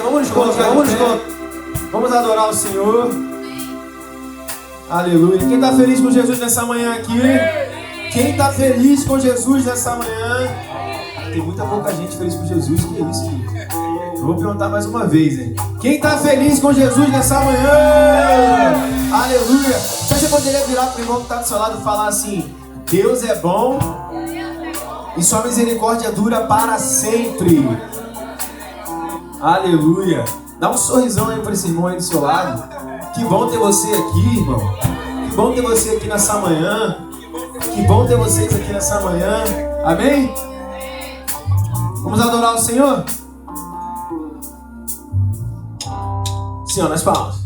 vamos nos colocar, vamos adorar o Senhor. Aleluia. Quem está feliz com Jesus nessa manhã aqui? Quem está feliz com Jesus nessa manhã? Tem muita pouca gente feliz com Jesus, que é isso, gente? Eu vou perguntar mais uma vez, hein? Quem está feliz com Jesus nessa manhã? Aleluia. Se você poderia virar para o irmão que está do seu lado e falar assim: Deus é bom e sua misericórdia dura para sempre. Aleluia. Dá um sorrisão aí para esse irmão aí do seu lado. Que bom ter você aqui, irmão. Que bom ter você aqui nessa manhã. Que bom ter vocês aqui nessa manhã. Amém? Vamos adorar o Senhor? Senhor, nas palmas.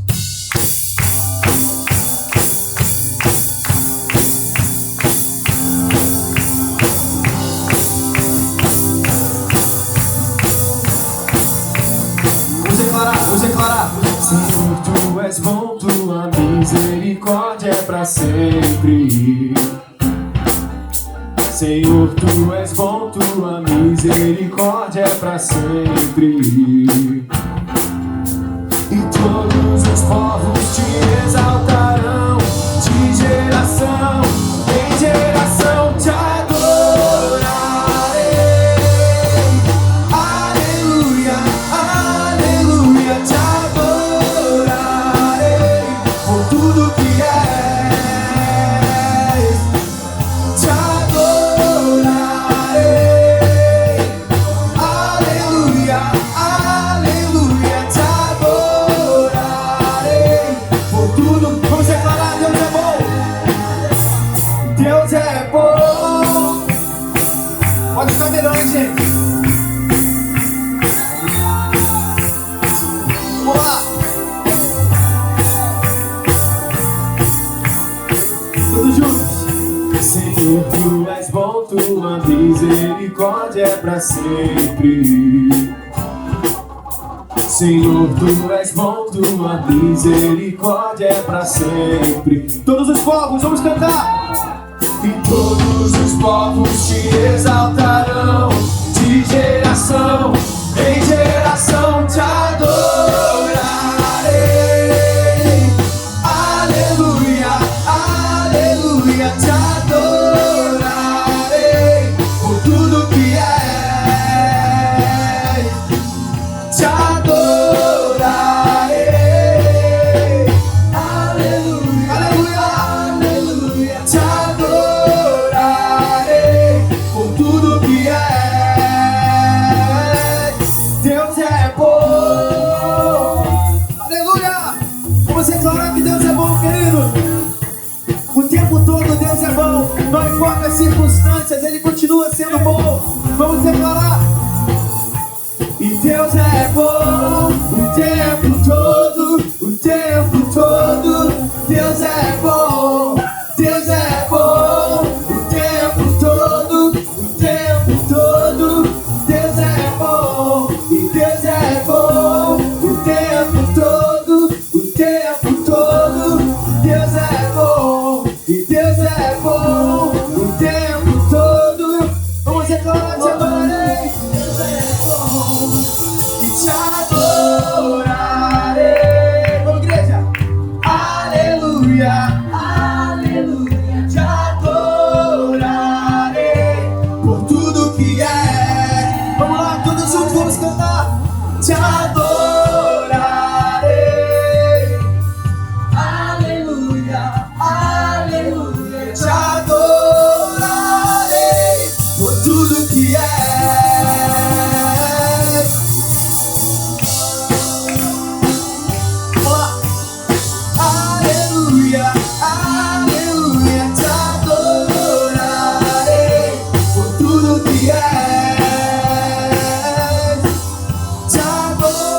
Vamos declarar. Senhor, Tu és bom, Tua misericórdia é pra sempre. Senhor, Tu és bom, Tua misericórdia é pra sempre. E todos os povos Te exaltarão, de geração em geração Te adorarei. Aleluia, aleluia, Te adorarei por tudo que és. Te adorarei. Aleluia, aleluia, Te adorarei por tudo. Vamos declarar: Deus é bom. Deus é bom. Pode ficar melhor, hein, gente? Vamos lá. Todos juntos. Senhor, Tu és bom, Tua misericórdia é pra sempre. Senhor, Tu és bom, Tua misericórdia é pra sempre. Todos os povos, vamos cantar. E todos os povos Te exaltarão, de geração em geração Te adorarei. Aleluia, aleluia, Te adorarei por tudo que és. Te adorarei. Aleluia, aleluia, aleluia, Te adorarei por tudo que és. Deus é bom. Aleluia. Vamos declarar que Deus é bom, querido. O tempo todo Deus é bom. Não importa as circunstâncias, Ele continua sendo bom. Vamos declarar. E Deus é bom o tempo todo, o tempo todo. Deus é bom, Deus é bom o tempo todo, o tempo todo. Deus é bom e Deus é bom o tempo todo, o tempo todo. Deus é bom e Deus é bom o tempo todo. Vamos declarar: Te adorarei. Deus é bom e Te adorarei. Vamos, igreja. Aleluia, aleluia, Te adorarei por tudo que é. Vamos lá, todos juntos vamos cantar. Te adorarei. Aleluia, aleluia, Te adorarei por tudo que é. Aleluia, aleluia, Te adorarei por tudo que és. Te adorarei.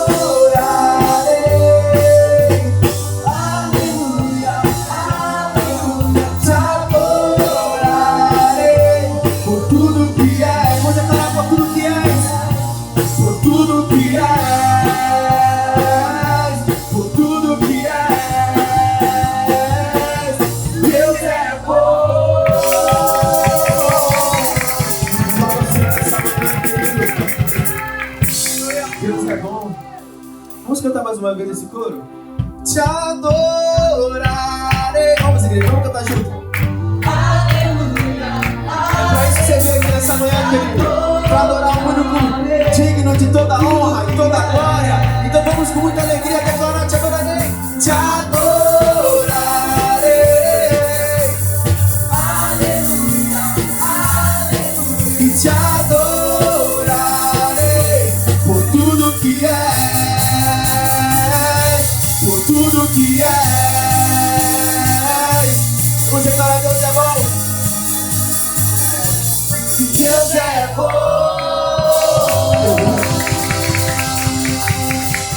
Aleluia, aleluia, Te adorarei por tudo que és. Vou declarar: por tudo que és. Por tudo que és. Por tudo que és. Deus é bom. Só você nessa Vamos cantar mais uma vez esse coro? Te adorarei. Vamos, igreja, vamos cantar junto. Aleluia. É pra isso que você veio aqui nessa manhã, querido. Pra adorar o único digno de toda honra e toda glória. Então vamos com muita alegria declarar: te adorarei. Te adorarei. Aleluia. Aleluia. E te adorarei por tudo que é. Por tudo que é. Vamos declarar: Deus é bom. Deus é bom.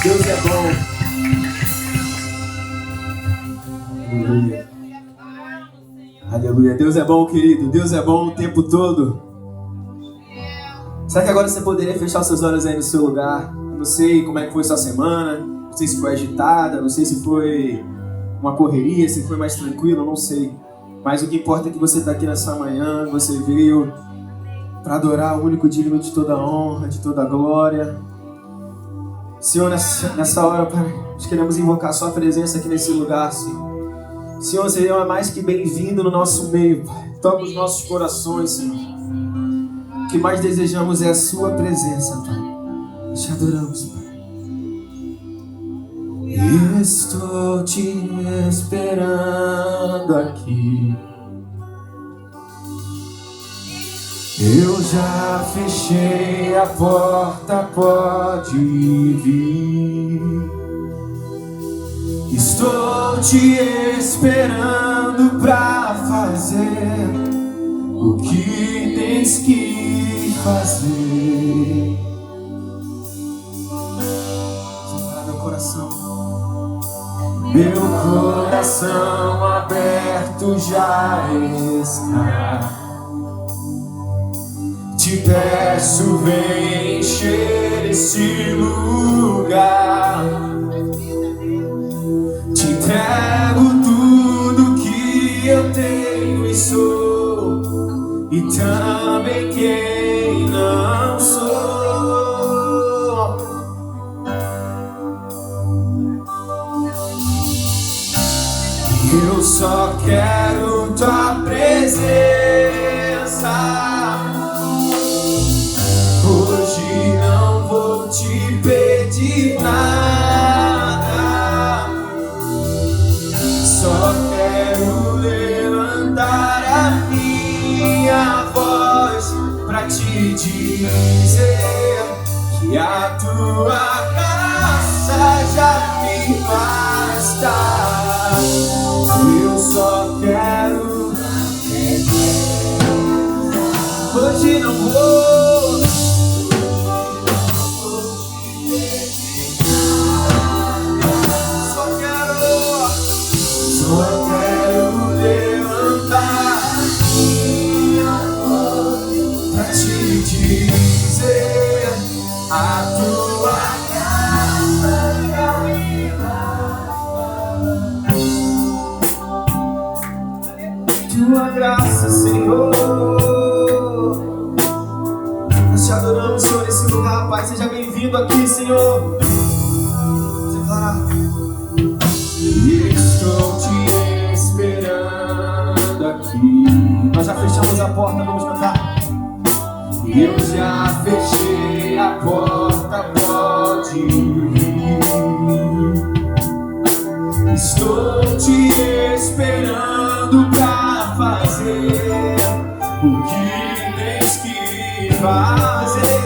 Deus é bom. Aleluia. Aleluia. Deus é bom, querido. Deus é bom o tempo todo. Será que agora você poderia fechar seus olhos aí no seu lugar? Eu não sei como é que foi sua semana. Não sei se foi agitada. Não sei se foi uma correria, se foi mais tranquilo. Não sei. Mas o que importa é que você está aqui nessa manhã. Você veio para adorar o único digno de toda honra, de toda glória. Senhor, nessa hora, Pai, nós queremos invocar a Sua presença aqui nesse lugar, Senhor. Senhor, você é mais que bem-vindo no nosso meio, Pai. Toca os nossos corações, Senhor. O que mais desejamos é a Sua presença, Pai. Nós te adoramos, Pai. Estou te esperando aqui. Eu já fechei a porta, pode vir. Estou te esperando pra fazer o que tens que fazer. Para meu coração. Meu coração aberto já está. Te peço, vem encher esse lugar. Te entrego tudo que eu tenho e sou, e também quem não sou. Eu só quero tua presença. Hoje não vou te pedir nada. Só quero levantar a minha voz pra te dizer que a tua graça já me basta. Eu só quero. Hoje não vou. Só quero levantar minha voz pra te dizer a tua graça já me basta. Tua graça, Senhor. Nós te adoramos, Senhor, nesse lugar, Pai. Seja bem-vindo aqui, Senhor. Vamos declarar. Estou te esperando aqui. Nós já fechamos a porta, vamos cantar. Eu já fechei a porta, pode vir. Estou te esperando pra fazer o que tens que fazer.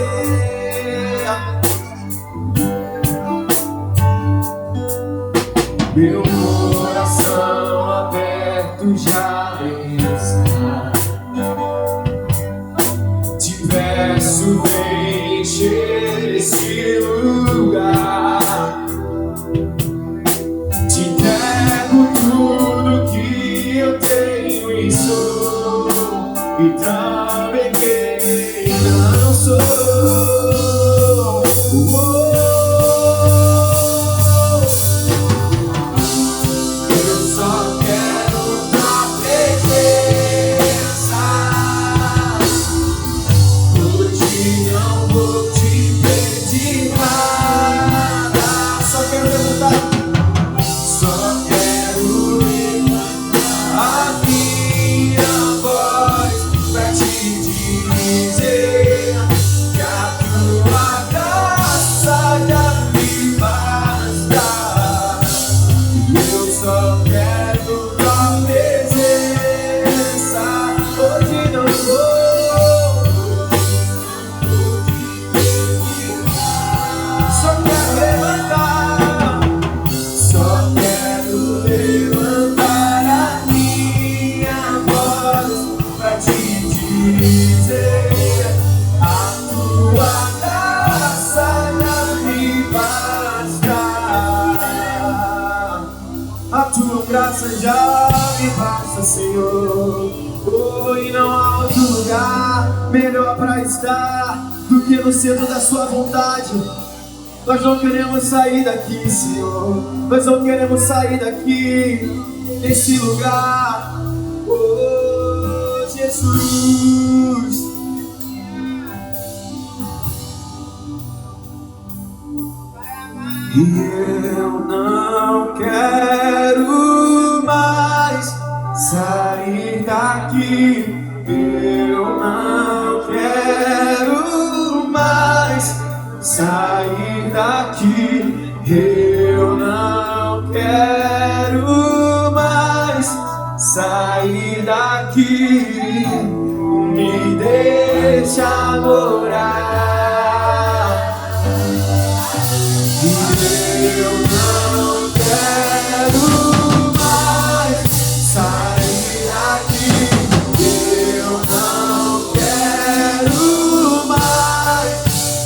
Meu coração aberto já está. Te peço, vem encher esse lugar. Te entrego tudo que eu tenho e sou, e também quem não sou. Não dizer, a tua graça já me basta. A tua graça já me basta, Senhor. Oh, e não há outro lugar melhor para estar do que no centro da sua vontade. Nós não queremos sair daqui, Senhor. Nós não queremos sair daqui, desse lugar. Oh, Jesus. E eu não quero mais sair daqui. Eu não quero mais sair daqui. Eu não quero mais sair daqui. Me deixa morar. Eu não quero mais sair daqui. Eu não quero mais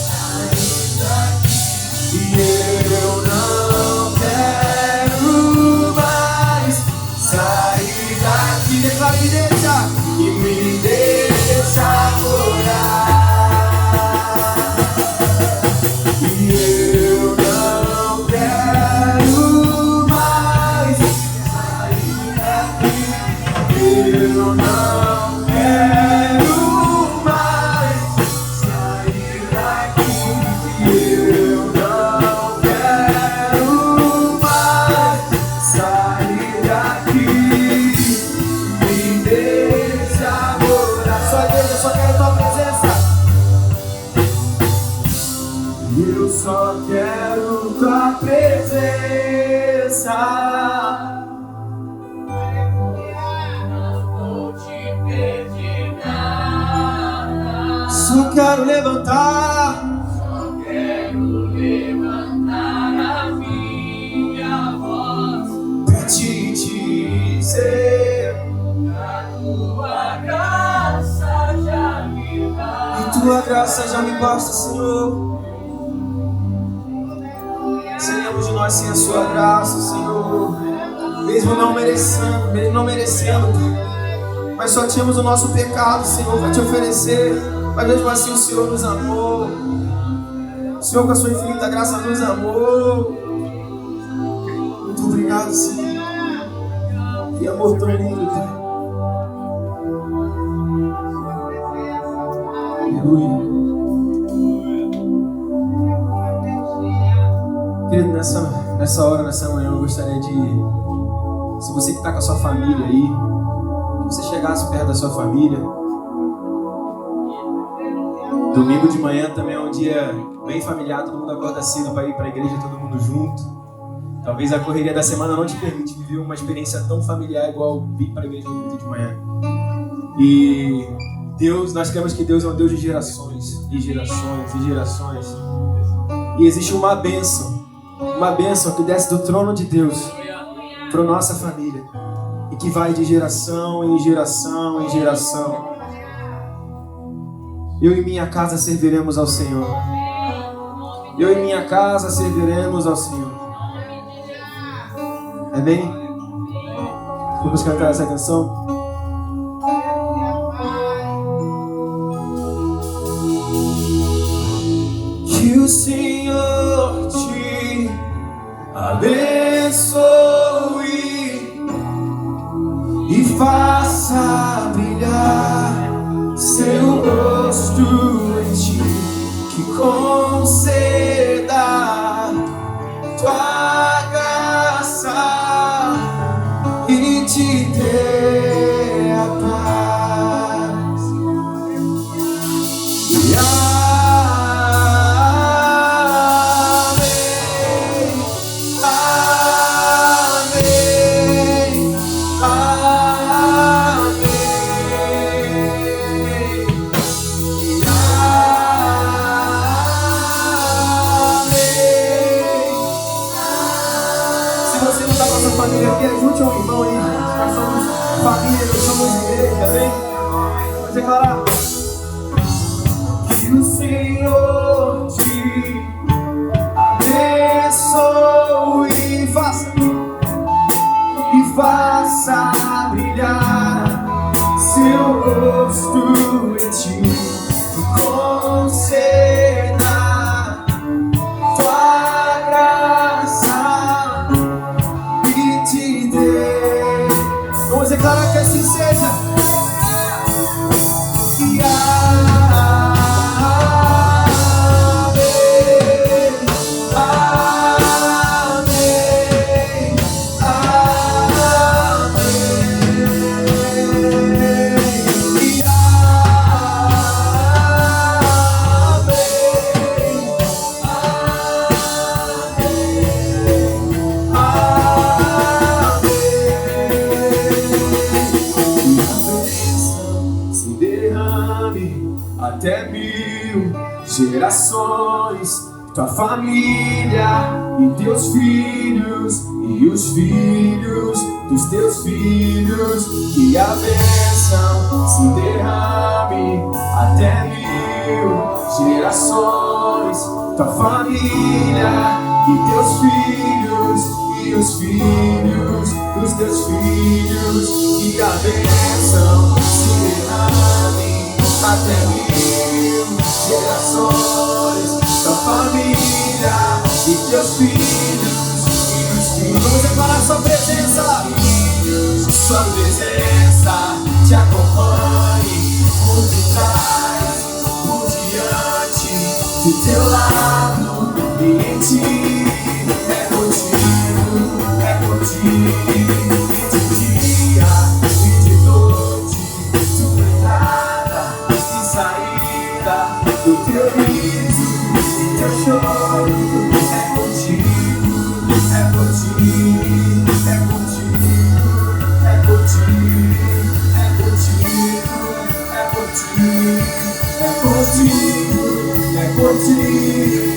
sair daqui. Eu não quero mais sair daqui. Declara e deixa. E me deixa morar. Eu não quero mais sair daqui. Eu não quero mais sair daqui. Eu não quero mais sair daqui. Me deixa morar. Só Deus, eu só quero tua presença. Eu só quero tua presença. Não vou te pedir nada. Só quero levantar. Só quero levantar a minha voz pra te dizer: a tua graça já me basta. E tua graça já me basta, Senhor. Senhor, de nós sem a sua graça, Senhor, mesmo não merecendo, mas só tínhamos o nosso pecado, Senhor, para te oferecer, mas mesmo assim o Senhor nos amou. O Senhor, com a sua infinita graça, nos amou. Muito obrigado, Senhor. Que amor tão lindo, Pai. Aleluia. Querido, nessa hora, nessa manhã, eu gostaria de, se você que está com a sua família aí, que você chegasse perto da sua família. Domingo de manhã também é um dia bem familiar, todo mundo acorda cedo para ir para a igreja, todo mundo junto. Talvez a correria da semana não te permite viver uma experiência tão familiar igual vir para a igreja domingo de manhã. E Deus, nós cremos que Deus é um Deus de gerações, e gerações, e gerações. E existe uma bênção que desce do trono de Deus para nossa família e que vai de geração em geração em geração. Eu e minha casa serviremos ao Senhor. Eu e minha casa serviremos ao Senhor. Amém? Vamos cantar essa canção? Que o Senhor te abençoe e faça brilhar seu rosto em ti, que conceda tua graça e te dê a paz. E família aqui, ajude um irmão aí, gente. Nós somos família, nós somos igreja, amém? Vamos declarar. Senhor, te abençoe e faça brilhar seu rosto em ti, conceda tua graça e te dê. Vamos declarar que assim seja. E até 1000 gerações, tua família e teus filhos e os filhos dos teus filhos, que a bênção se derrame até 1000 gerações, tua família e teus filhos e os filhos dos teus filhos, que a bênção se derrame até 1000 gerações, tua família e teus filhos e os filhos. Vamos declarar sua presença. Sua presença te acompanhe por detrás, por diante, do teu lado e em ti. É contigo, e de dia e de noite, tua entrada e saída, do teu riso e teu choro. É contigo, é contigo, é contigo, é contigo, é contigo, é contigo, é contigo, é contigo.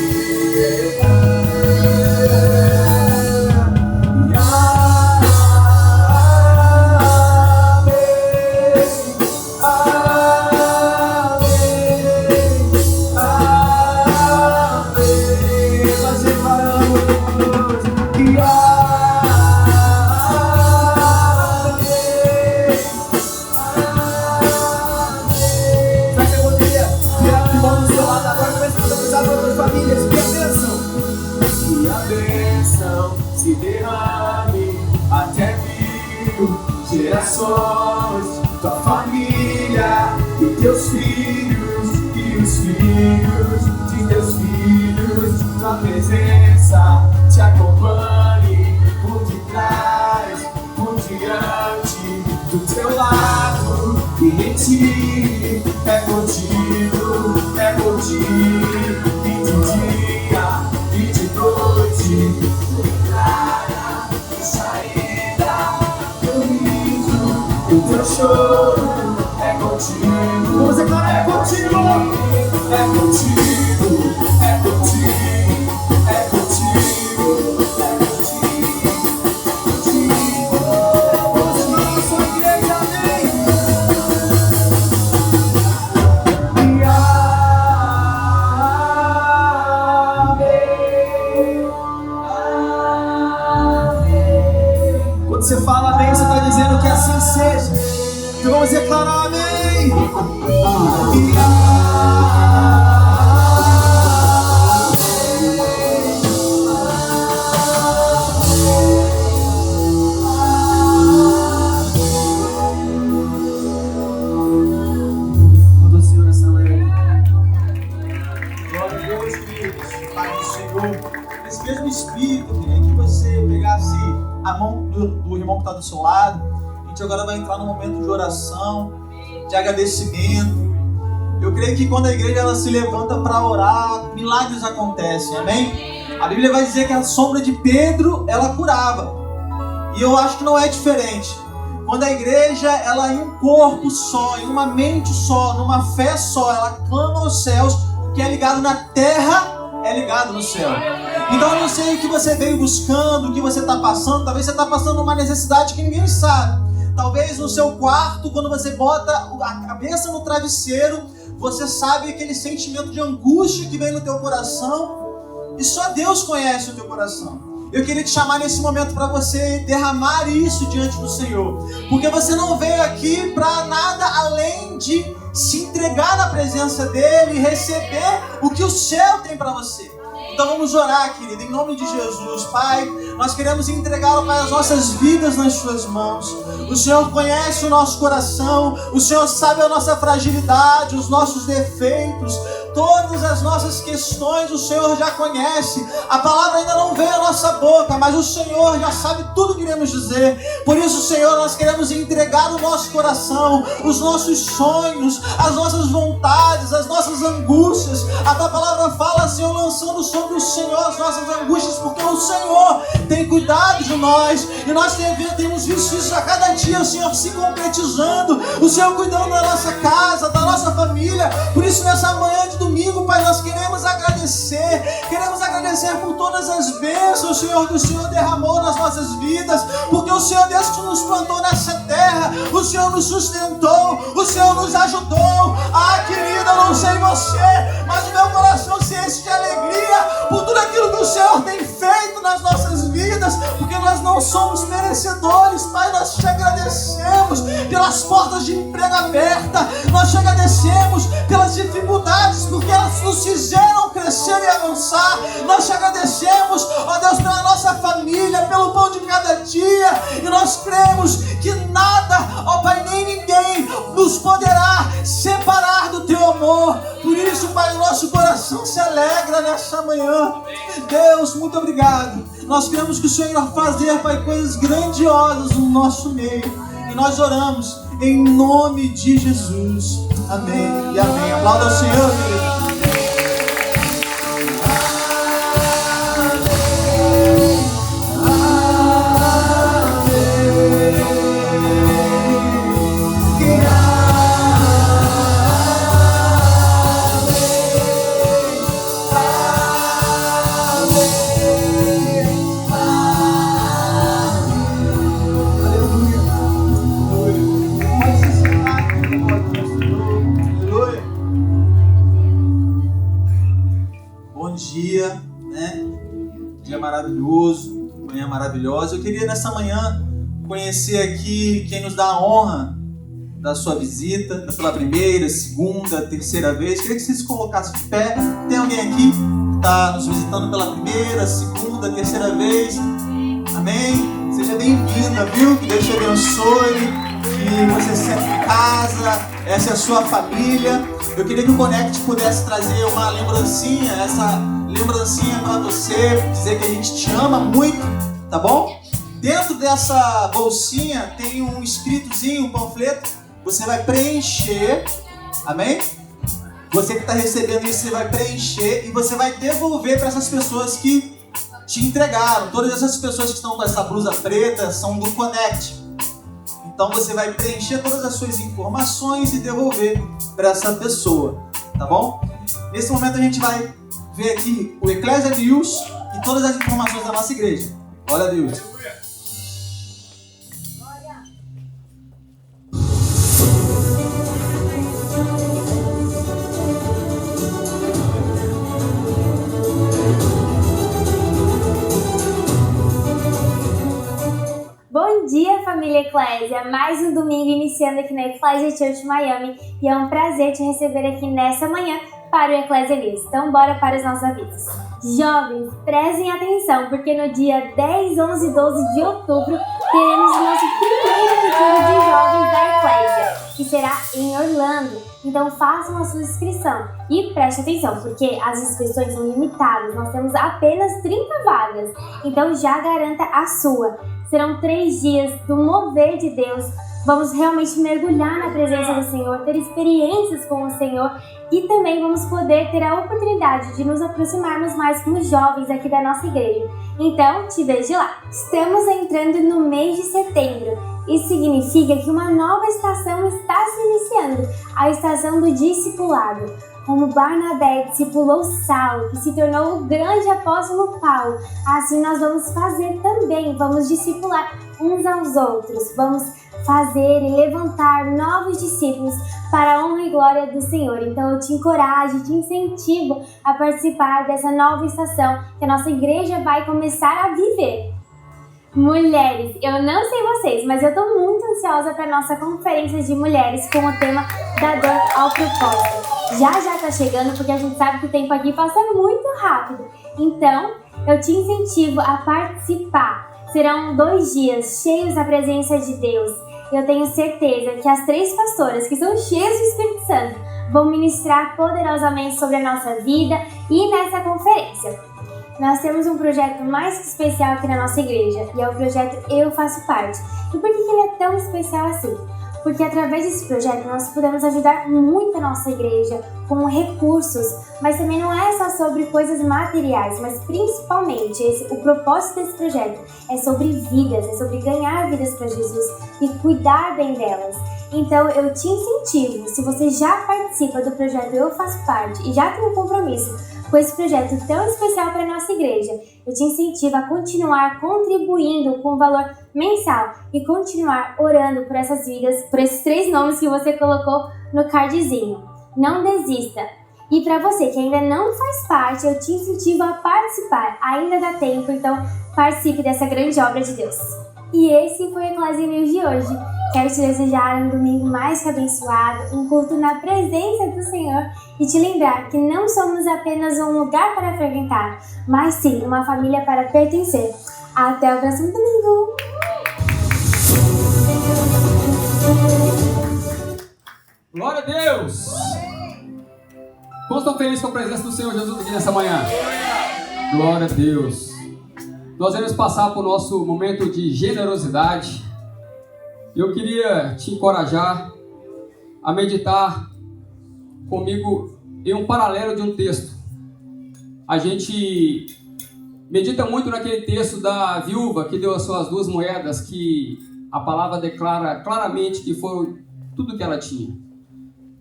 Se derrame até 1000 gerações, tua família e teus filhos e os filhos de teus filhos, tua presença te acompanhe por detrás, por diante, do teu lado e em ti. É contigo, e de dia e de noite, entrada e saída, teu riso e teu choro. É contigo, vamos declarar, é contigo, é contigo, é contigo, é contigo, é contigo. Vamos declarar a sua igreja, amém. Quando você fala amém, você está dizendo que assim seja. Então vamos declarar amém. Glória ao Senhor nessa manhã. Glória a Deus, queridos. Pai do Senhor. Nesse mesmo espírito, eu queria que você pegasse a mão do irmão que está do seu lado. A gente agora vai entrar num momento de oração, de agradecimento. Eu creio que quando a igreja ela se levanta para orar, milagres acontecem, amém? A Bíblia vai dizer que a sombra de Pedro, ela curava. E eu acho que não é diferente. Quando a igreja, ela em um corpo só, em uma mente só, numa fé só, ela clama aos céus, o que é ligado na terra é ligado no céu. Então eu não sei o que você veio buscando, o que você está passando. Talvez você está passando uma necessidade que ninguém sabe. Talvez no seu quarto, quando você bota a cabeça no travesseiro, você sabe aquele sentimento de angústia que vem no teu coração, e só Deus conhece o teu coração. Eu queria te chamar nesse momento para você derramar isso diante do Senhor, porque você não veio aqui para nada além de se entregar na presença dEle e receber o que o céu tem para você. Então vamos orar, querido, em nome de Jesus. Pai, nós queremos entregar, Pai, as nossas vidas nas Suas mãos. O Senhor conhece o nosso coração, o Senhor sabe a nossa fragilidade, os nossos defeitos, todas as nossas questões o Senhor já conhece. A palavra ainda não veio à nossa boca, mas o Senhor já sabe tudo que iremos dizer. Por isso, Senhor, nós queremos entregar o nosso coração, os nossos sonhos, as nossas vontades, as nossas angústias. A tua palavra fala, Senhor, lançando sobre o Senhor as nossas angústias, porque o Senhor tem cuidado de nós, e nós temos visto isso a cada dia, o Senhor se concretizando, o Senhor cuidando da nossa casa, da nossa família. Por isso, nessa manhã de domingo, Pai, nós queremos agradecer por todas as bênçãos, Senhor, que o Senhor derramou nas nossas vidas, porque o Senhor, Deus, que nos plantou nessa terra, o Senhor nos sustentou, o Senhor nos ajudou. Ah, querida, eu não sei você, mas o meu coração se enche de alegria por tudo aquilo que o Senhor tem feito nas nossas vidas, porque nós não somos merecedores, Pai. Nós te agradecemos pelas portas de emprego abertas, nós te agradecemos pelas dificuldades, porque elas nos fizeram crescer e avançar. Nós te agradecemos, ó Deus, pela nossa família, pelo pão de cada dia, e nós cremos que nada, ó Pai, nem ninguém nos poderá separar do teu amor. Por isso, Pai, o nosso coração se alegra nessa manhã. Deus, muito obrigado. Nós queremos que o Senhor irá fazer, Pai, coisas grandiosas no nosso meio, e nós oramos em nome de Jesus. Amém e amém. Aplauda ao Senhor, querido. Maravilhoso, manhã maravilhosa. Eu queria nessa manhã conhecer aqui quem nos dá a honra da sua visita pela primeira, segunda, terceira vez. Queria que vocês se colocassem de pé. Tem alguém aqui que está nos visitando pela primeira, segunda, terceira vez? Amém? Seja bem-vinda, viu? Que Deus te abençoe, que você se sinta em casa, essa é a sua família. Eu queria que o Connect pudesse trazer uma lembrancinha, para você, dizer que a gente te ama muito, tá bom? Dentro dessa bolsinha tem um escritozinho, um panfleto, você vai preencher, amém? Você que está recebendo isso, você vai preencher e você vai devolver para essas pessoas que te entregaram. Todas essas pessoas que estão com essa blusa preta são do Connect. Então você vai preencher todas as suas informações e devolver para essa pessoa, tá bom? Nesse momento a gente vai ver aqui o Ecclesia News e todas as informações da nossa igreja. Glória a Deus. Bom dia, família Ecclesia! Mais um domingo iniciando aqui na Ecclesia Church Miami, e é um prazer te receber aqui nessa manhã para o Ecclesia News. Então bora para os nossos avisos. Jovens, prestem atenção, porque no dia 10, 11 e 12 de outubro teremos o nosso primeiro retiro de jovens da Ecclesia, que será em Orlando. Então façam a sua inscrição e preste atenção, porque as inscrições são limitadas, nós temos apenas 30 vagas, então já garanta a sua. Serão 3 dias do mover de Deus. Vamos realmente mergulhar na presença do Senhor, ter experiências com o Senhor, e também vamos poder ter a oportunidade de nos aproximarmos mais com os jovens aqui da nossa igreja. Então, te vejo lá! Estamos entrando no mês de setembro. Isso significa que uma nova estação está se iniciando, a estação do discipulado. Como Barnabé discipulou Saulo, que se tornou o grande apóstolo Paulo, assim nós vamos fazer também, vamos discipular uns aos outros, vamos fazer e levantar novos discípulos para a honra e glória do Senhor. Então eu te encorajo, te incentivo a participar dessa nova estação que a nossa igreja vai começar a viver. Mulheres, eu não sei vocês, mas eu estou muito ansiosa para a nossa conferência de mulheres com o tema da dor ao propósito. Já está chegando, porque a gente sabe que o tempo aqui passa muito rápido. Então, eu te incentivo a participar. Serão 2 dias cheios da presença de Deus. Eu tenho certeza que as 3 pastoras, que são cheias do Espírito Santo, vão ministrar poderosamente sobre a nossa vida e nessa conferência. Nós temos um projeto mais que especial aqui na nossa igreja, e é o projeto Eu Faço Parte. E por que ele é tão especial assim? Porque através desse projeto nós podemos ajudar muito a nossa igreja com recursos, mas também não é só sobre coisas materiais, mas principalmente o propósito desse projeto é sobre vidas, é sobre ganhar vidas para Jesus e cuidar bem delas. Então eu te incentivo, se você já participa do projeto Eu Faço Parte e já tem um compromisso com esse projeto tão especial para a nossa igreja, eu te incentivo a continuar contribuindo com o valor mensal e continuar orando por essas vidas, por esses 3 nomes que você colocou no cardzinho. Não desista! E para você que ainda não faz parte, eu te incentivo a participar. Ainda dá tempo, então participe dessa grande obra de Deus. E esse foi o Eclésia News de hoje. Quero te desejar um domingo mais que abençoado, um culto na presença do Senhor e te lembrar que não somos apenas um lugar para frequentar, mas sim uma família para pertencer. Até o próximo domingo! Glória a Deus! Quantos estão felizes com a presença do Senhor Jesus aqui nessa manhã? Glória a Deus! Nós vamos passar por nosso momento de generosidade. Eu queria te encorajar a meditar comigo em um paralelo de um texto. A gente medita muito naquele texto da viúva que deu as suas 2 moedas, que a palavra declara claramente que foi tudo que ela tinha.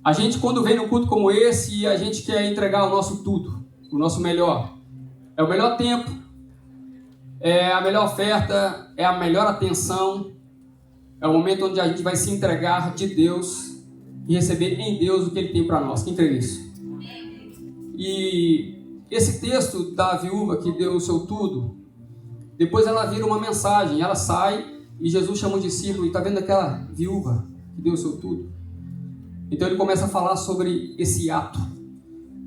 A gente, quando vem num culto como esse, a gente quer entregar o nosso tudo, o nosso melhor. É o melhor tempo, é a melhor oferta, é a melhor atenção. É o momento onde a gente vai se entregar de Deus e receber em Deus o que Ele tem para nós. Quem crê nisso? E esse texto da viúva que deu o seu tudo, depois ela vira uma mensagem. Ela sai e Jesus chama o discípulo e está vendo aquela viúva que deu o seu tudo? Então ele começa a falar sobre esse ato.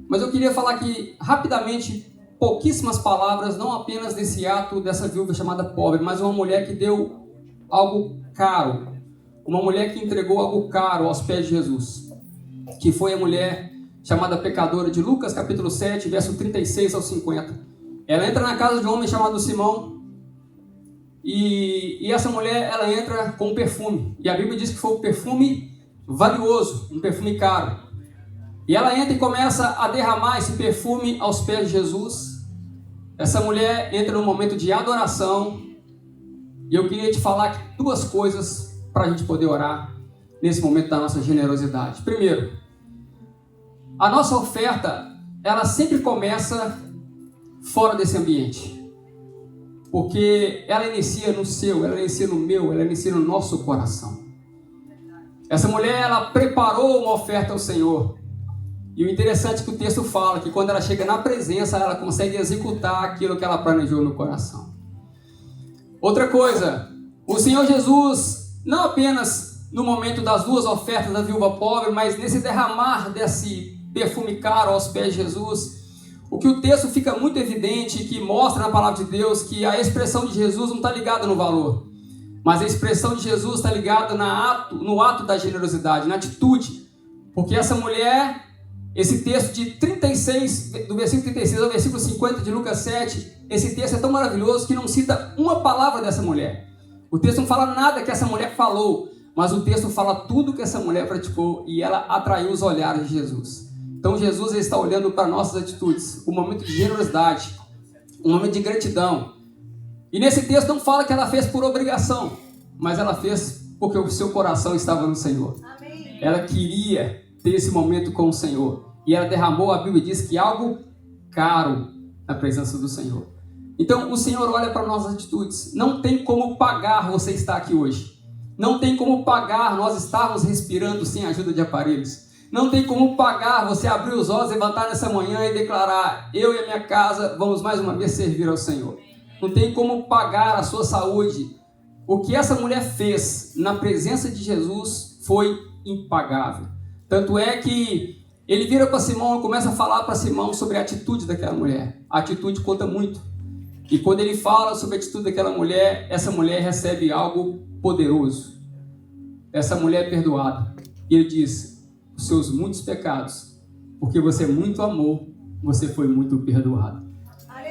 Mas eu queria falar aqui rapidamente, pouquíssimas palavras, não apenas desse ato dessa viúva chamada pobre, mas uma mulher que deu algo caro, uma mulher que entregou algo caro aos pés de Jesus, que foi a mulher chamada pecadora de Lucas capítulo 7, verso 36 ao 50. Ela entra na casa de um homem chamado Simão, e essa mulher, ela entra com um perfume, e a Bíblia diz que foi um perfume valioso, um perfume caro, e ela entra e começa a derramar esse perfume aos pés de Jesus. Essa mulher entra num momento de adoração. E eu queria te falar 2 coisas para a gente poder orar nesse momento da nossa generosidade. Primeiro, a nossa oferta, ela sempre começa fora desse ambiente. Porque ela inicia no seu, ela inicia no meu, ela inicia no nosso coração. Essa mulher, ela preparou uma oferta ao Senhor. E o interessante é que o texto fala que quando ela chega na presença, ela consegue executar aquilo que ela planejou no coração. Outra coisa, o Senhor Jesus, não apenas no momento das 2 ofertas da viúva pobre, mas nesse derramar desse perfume caro aos pés de Jesus, o que o texto fica muito evidente, que mostra na palavra de Deus, que a expressão de Jesus não está ligada no valor, mas a expressão de Jesus está ligada no ato da generosidade, na atitude. Porque essa mulher, esse texto de 36, do versículo 36 ao versículo 50 de Lucas 7, esse texto é tão maravilhoso que não cita uma palavra dessa mulher. O texto não fala nada que essa mulher falou, mas o texto fala tudo que essa mulher praticou e ela atraiu os olhares de Jesus. Então Jesus, ele está olhando para nossas atitudes, um momento de generosidade, um momento de gratidão. E nesse texto não fala que ela fez por obrigação, mas ela fez porque o seu coração estava no Senhor. Amém. Ela queria ter esse momento com o Senhor. E ela derramou, a Bíblia diz que algo caro na presença do Senhor. Então o Senhor olha para nossas atitudes. Não tem como pagar você estar aqui hoje. Não tem como pagar nós estarmos respirando sem a ajuda de aparelhos. Não tem como pagar você abrir os olhos, levantar nessa manhã e declarar: eu e a minha casa vamos mais uma vez servir ao Senhor. Não tem como pagar a sua saúde. O que essa mulher fez na presença de Jesus foi impagável. Tanto é que ele vira para Simão e começa a falar para Simão sobre a atitude daquela mulher. A atitude conta muito. E quando ele fala sobre a atitude daquela mulher, essa mulher recebe algo poderoso. Essa mulher é perdoada. E ele diz: os seus muitos pecados, porque você muito amou, você foi muito perdoado.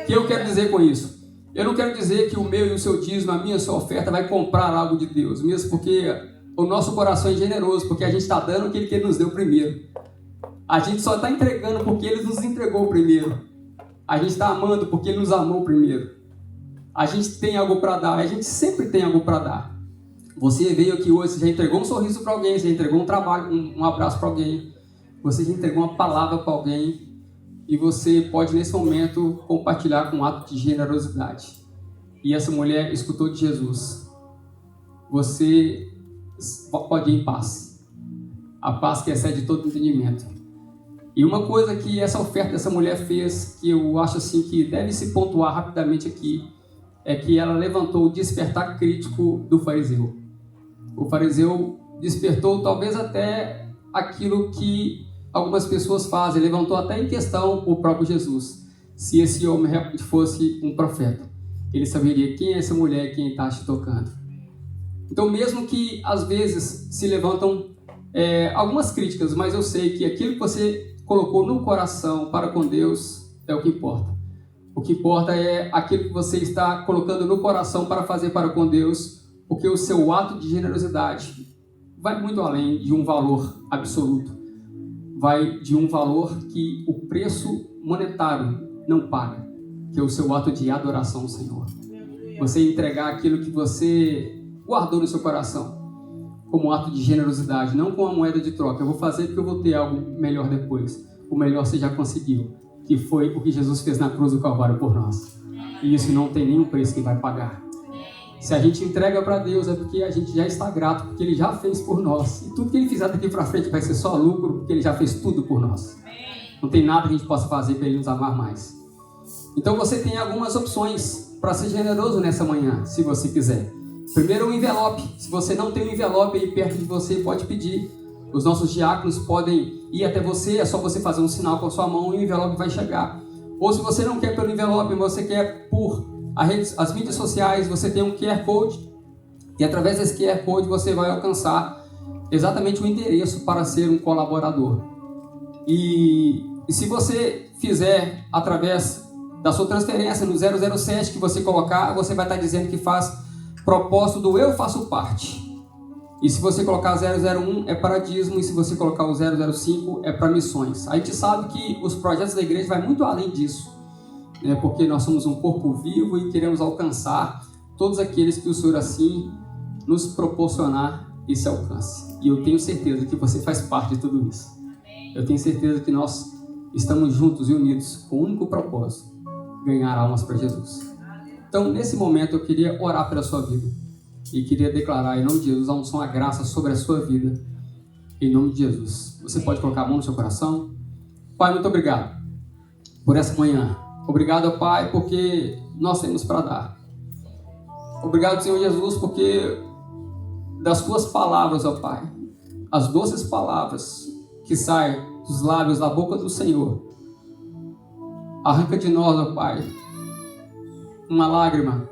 O que eu quero dizer com isso? Eu não quero dizer que o meu e o seu dízimo, a minha e a sua oferta vai comprar algo de Deus, mesmo porque o nosso coração é generoso, porque a gente está dando aquilo que Ele nos deu primeiro. A gente só está entregando porque Ele nos entregou primeiro. A gente está amando porque Ele nos amou primeiro. A gente tem algo para dar, a gente sempre tem algo para dar. Você veio aqui hoje, você já entregou um sorriso para alguém, você já entregou um trabalho, um abraço para alguém, você já entregou uma palavra para alguém, e você pode nesse momento compartilhar com um ato de generosidade. E essa mulher escutou de Jesus: você pode ir em paz, a paz que excede todo entendimento. E uma coisa que essa oferta dessa mulher fez, que eu acho assim que deve se pontuar rapidamente aqui, é que ela levantou o despertar crítico do fariseu. O fariseu despertou talvez até aquilo que algumas pessoas fazem, levantou até em questão o próprio Jesus. Se esse homem realmente fosse um profeta, ele saberia quem é essa mulher e quem está te tocando. Então, mesmo que às vezes se levantam algumas críticas, mas eu sei que aquilo que você colocou no coração para com Deus é o que importa. O que importa é aquilo que você está colocando no coração para fazer para com Deus, porque o seu ato de generosidade vai muito além de um valor absoluto. Vai de um valor que o preço monetário não paga, que é o seu ato de adoração ao Senhor. Você entregar aquilo que você guardou no seu coração como um ato de generosidade, não com a moeda de troca. Eu vou fazer porque eu vou ter algo melhor depois. O melhor você já conseguiu, que foi o que Jesus fez na cruz do Calvário por nós. E isso não tem nenhum preço que vai pagar. Se a gente entrega para Deus é porque a gente já está grato, porque Ele já fez por nós. E tudo que Ele fizer daqui para frente vai ser só lucro, porque Ele já fez tudo por nós. Não tem nada que a gente possa fazer para Ele nos amar mais. Então você tem algumas opções para ser generoso nessa manhã, se você quiser. Primeiro, um envelope. Se você não tem um envelope aí perto de você, pode pedir. Os nossos diáconos podem ir até você, é só você fazer um sinal com a sua mão e o envelope vai chegar. Ou se você não quer pelo envelope, você quer por as mídias sociais, você tem um QR Code, e através desse QR Code você vai alcançar exatamente o endereço para ser um colaborador. E se você fizer através da sua transferência no 007 que você colocar, você vai estar dizendo que faz propósito do Eu Faço Parte. E se você colocar 001 é para dízimo, e se você colocar o 005 é para missões. A gente sabe que os projetos da igreja vão muito além disso, né? Porque nós somos um corpo vivo e queremos alcançar todos aqueles que o Senhor assim nos proporcionar esse alcance. E eu tenho certeza que você faz parte de tudo isso. Eu tenho certeza que nós estamos juntos e unidos com o único propósito: ganhar almas para Jesus. Então, nesse momento, eu queria orar pela sua vida. E queria declarar, em nome de Jesus, a unção, a graça sobre a sua vida. Em nome de Jesus. Você pode colocar a mão no seu coração? Pai, muito obrigado por essa manhã. Obrigado, Pai, porque nós temos para dar. Obrigado, Senhor Jesus, porque das tuas palavras, ó Pai, as doces palavras que saem dos lábios da boca do Senhor, arranca de nós, ó Pai, uma lágrima.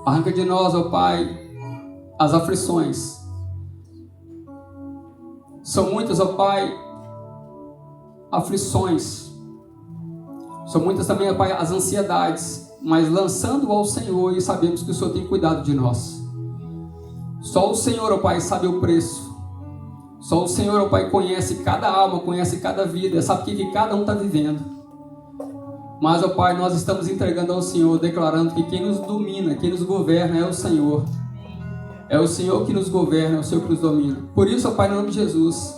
Arranca de nós, ó Pai, as aflições. São muitas, ó Pai, aflições. São muitas também, ó Pai, as ansiedades. Mas lançando ao Senhor, e sabemos que o Senhor tem cuidado de nós. Só o Senhor, ó Pai, sabe o preço. Só o Senhor, ó Pai, conhece cada alma, conhece cada vida, sabe o que cada um está vivendo. Mas, ó Pai, nós estamos entregando ao Senhor, declarando que quem nos domina, quem nos governa é o Senhor. É o Senhor que nos governa, é o Senhor que nos domina. Por isso, ó Pai, no nome de Jesus,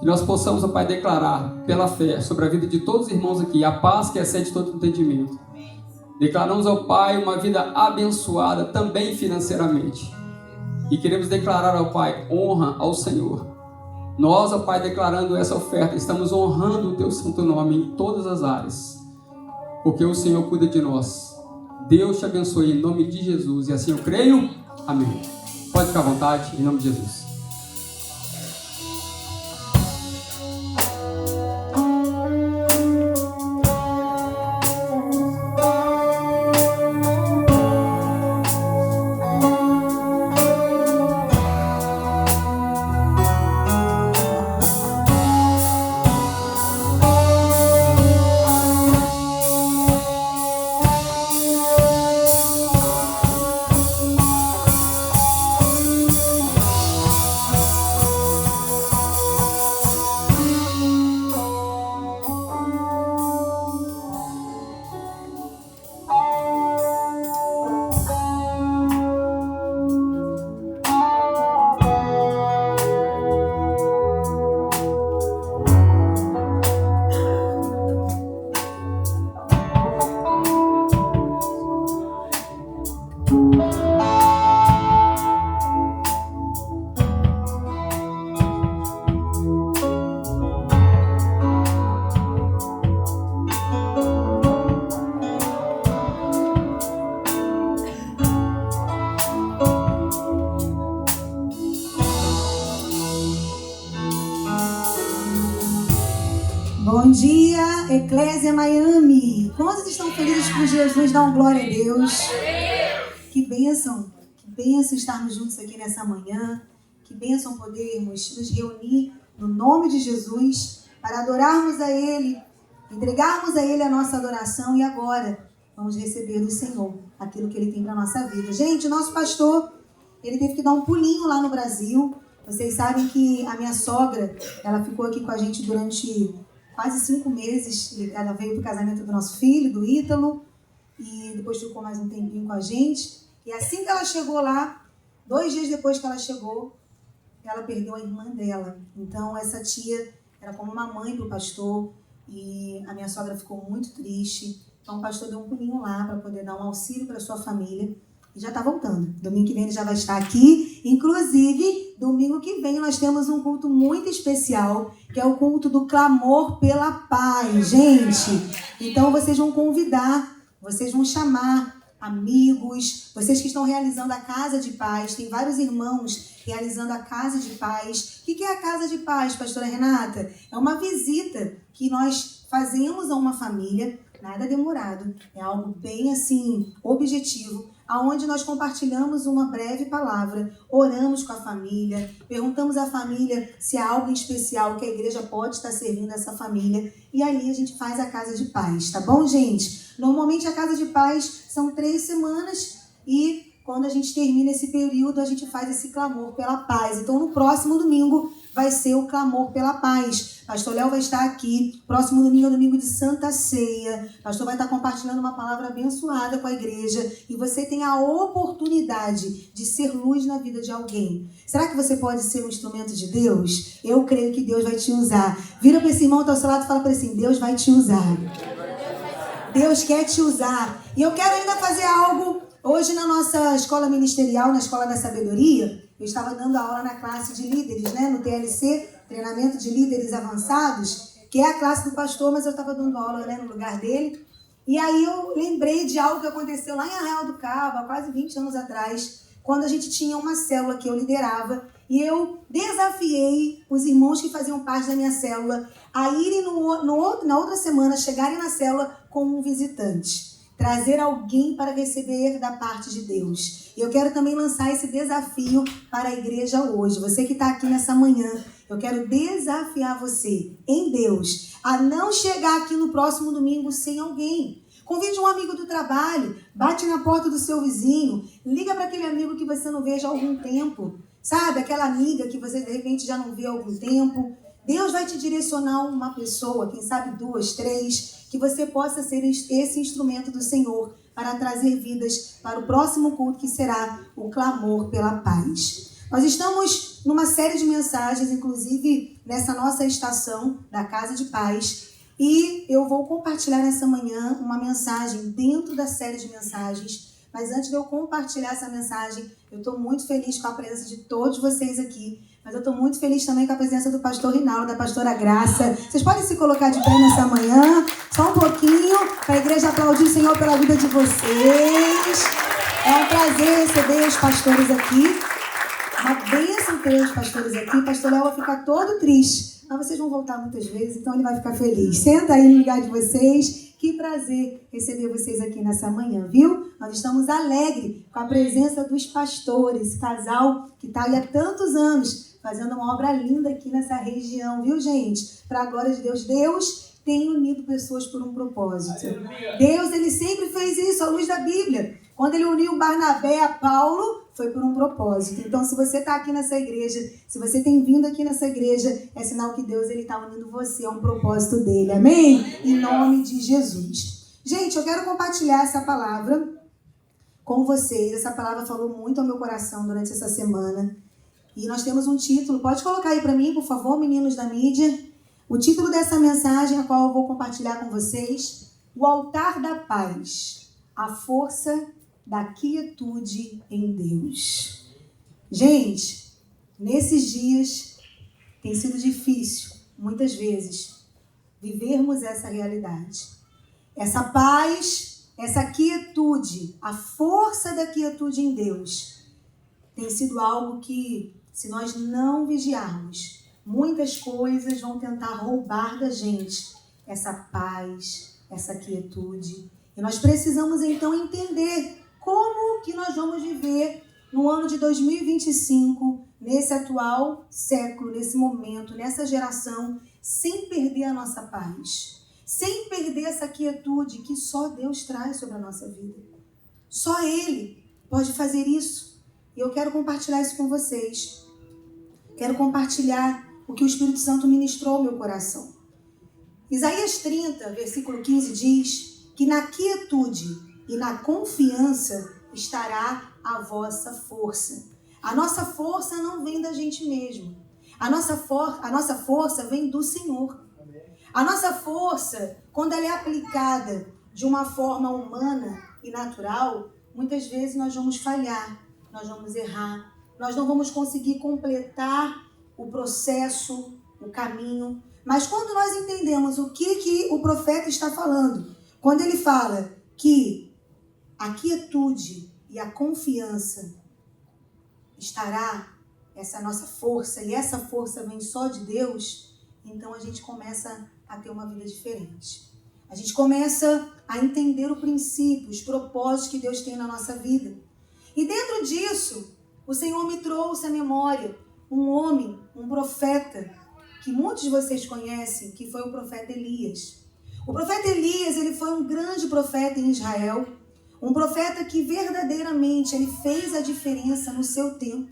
que nós possamos, ó Pai, declarar pela fé sobre a vida de todos os irmãos aqui, a paz que excede todo entendimento. Declaramos, ó Pai, uma vida abençoada também financeiramente. E queremos declarar ao Pai honra ao Senhor. Nós, ó Pai, declarando essa oferta, estamos honrando o Teu santo nome em todas as áreas, porque o Senhor cuida de nós. Deus te abençoe em nome de Jesus. E assim eu creio. Amém. Pode ficar à vontade, em nome de Jesus. Bom dia, Eclésia Miami. Quantos estão felizes por Jesus? Dão glória a Deus. Que bênção estarmos juntos aqui nessa manhã. Que bênção podermos nos reunir no nome de Jesus para adorarmos a Ele, entregarmos a Ele a nossa adoração e agora vamos receber do Senhor aquilo que Ele tem para a nossa vida. Gente, o nosso pastor, ele teve que dar um pulinho lá no Brasil. Vocês sabem que a minha sogra, ela ficou aqui com a gente durante quase 5 meses. Ela veio para o casamento do nosso filho, do Ítalo, e depois ficou mais um tempinho com a gente. E assim que ela chegou lá, 2 dias depois que ela chegou, ela perdeu a irmã dela. Então essa tia era como uma mãe para o pastor e a minha sogra ficou muito triste. Então o pastor deu um pulinho lá para poder dar um auxílio para sua família e já está voltando. Domingo que vem ele já vai estar aqui. Inclusive, domingo que vem nós temos um culto muito especial, que é o culto do clamor pela paz, gente. Então vocês vão convidar, vocês vão chamar amigos, vocês que estão realizando a Casa de Paz. Tem vários irmãos realizando a Casa de Paz. O que é a Casa de Paz, pastora Renata? É uma visita que nós fazemos a uma família, nada demorado, é algo bem assim, objetivo, aonde nós compartilhamos uma breve palavra, oramos com a família, perguntamos à família se há algo em especial que a igreja pode estar servindo essa família, e ali a gente faz a Casa de Paz, tá bom, gente? Normalmente a Casa de Paz são 3 semanas e quando a gente termina esse período, a gente faz esse clamor pela paz. Então, no próximo domingo vai ser o clamor pela paz. Pastor Léo vai estar aqui. Próximo domingo é o domingo de Santa Ceia. Pastor vai estar compartilhando uma palavra abençoada com a igreja. E você tem a oportunidade de ser luz na vida de alguém. Será que você pode ser um instrumento de Deus? Eu creio que Deus vai te usar. Vira para esse irmão que está ao seu lado e fala para ele assim: Deus vai te usar. Deus quer te usar. E eu quero ainda fazer algo. Hoje na nossa escola ministerial, na Escola da Sabedoria, eu estava dando aula na classe de líderes, né, no TLC, Treinamento de Líderes Avançados, que é a classe do pastor, mas eu estava dando aula, né, no lugar dele. E aí eu lembrei de algo que aconteceu lá em Arraial do Cabo, há quase 20 anos atrás, quando a gente tinha uma célula que eu liderava, e eu desafiei os irmãos que faziam parte da minha célula a irem na outra semana, chegarem na célula como um visitante. Trazer alguém para receber da parte de Deus. E eu quero também lançar esse desafio para a igreja hoje. Você que está aqui nessa manhã, eu quero desafiar você, em Deus, a não chegar aqui no próximo domingo sem alguém. Convide um amigo do trabalho, bate na porta do seu vizinho, liga para aquele amigo que você não vê já há algum tempo. Sabe, aquela amiga que você de repente já não vê há algum tempo. Deus vai te direcionar uma pessoa, quem sabe 2, 3, que você possa ser esse instrumento do Senhor para trazer vidas para o próximo culto, que será o clamor pela paz. Nós estamos numa série de mensagens, inclusive nessa nossa estação da Casa de Paz, e eu vou compartilhar nessa manhã uma mensagem dentro da série de mensagens Mas antes de eu compartilhar essa mensagem, eu estou muito feliz com a presença de todos vocês aqui. Mas eu estou muito feliz também com a presença do pastor Rinaldo, da pastora Graça. Vocês podem se colocar de pé nessa manhã, só um pouquinho, para a igreja aplaudir o Senhor pela vida de vocês. É um prazer receber os pastores aqui. Uma bênção ter os pastores aqui. O pastor Léo vai ficar todo triste, mas vocês vão voltar muitas vezes, então ele vai ficar feliz. Senta aí no lugar de vocês. Que prazer receber vocês aqui nessa manhã, viu? Nós estamos alegres com a presença dos pastores, esse casal que está aí há tantos anos fazendo uma obra linda aqui nessa região, viu, gente? Para a glória de Deus. Deus tem unido pessoas por um propósito. Deus, ele sempre fez isso, à luz da Bíblia. Quando ele uniu Barnabé a Paulo, foi por um propósito. Então, se você está aqui nessa igreja, se você tem vindo aqui nessa igreja, é sinal que Deus está unindo você a um propósito dele. Amém? Em nome de Jesus. Gente, eu quero compartilhar essa palavra com vocês. Essa palavra falou muito ao meu coração durante essa semana. E nós temos um título. Pode colocar aí para mim, por favor, meninos da mídia. O título dessa mensagem, a qual eu vou compartilhar com vocês: O Altar da Paz, a força da quietude em Deus. Gente, nesses dias tem sido difícil, muitas vezes, vivermos essa realidade. Essa paz, essa quietude, a força da quietude em Deus, tem sido algo que, se nós não vigiarmos, muitas coisas vão tentar roubar da gente essa paz, essa quietude. E nós precisamos então entender como que nós vamos viver no ano de 2025, nesse atual século, nesse momento, nessa geração, sem perder a nossa paz, sem perder essa quietude que só Deus traz sobre a nossa vida. Só Ele pode fazer isso. E eu quero compartilhar isso com vocês. Quero compartilhar o que o Espírito Santo ministrou ao meu coração. Isaías 30, versículo 15 diz que na quietude e na confiança estará a vossa força. A nossa força não vem da gente mesmo. A nossa força vem do Senhor. A nossa força, quando ela é aplicada de uma forma humana e natural, muitas vezes nós vamos falhar, nós vamos errar, nós não vamos conseguir completar o processo, o caminho. Mas quando nós entendemos o que o profeta está falando, quando ele fala que a quietude e a confiança estará essa nossa força, e essa força vem só de Deus, então a gente começa a ter uma vida diferente. A gente começa a entender o princípio, os propósitos que Deus tem na nossa vida. E dentro disso, o Senhor me trouxe à memória um homem, um profeta, que muitos de vocês conhecem, que foi o profeta Elias. O profeta Elias, ele foi um grande profeta em Israel, um profeta que verdadeiramente ele fez a diferença no seu tempo.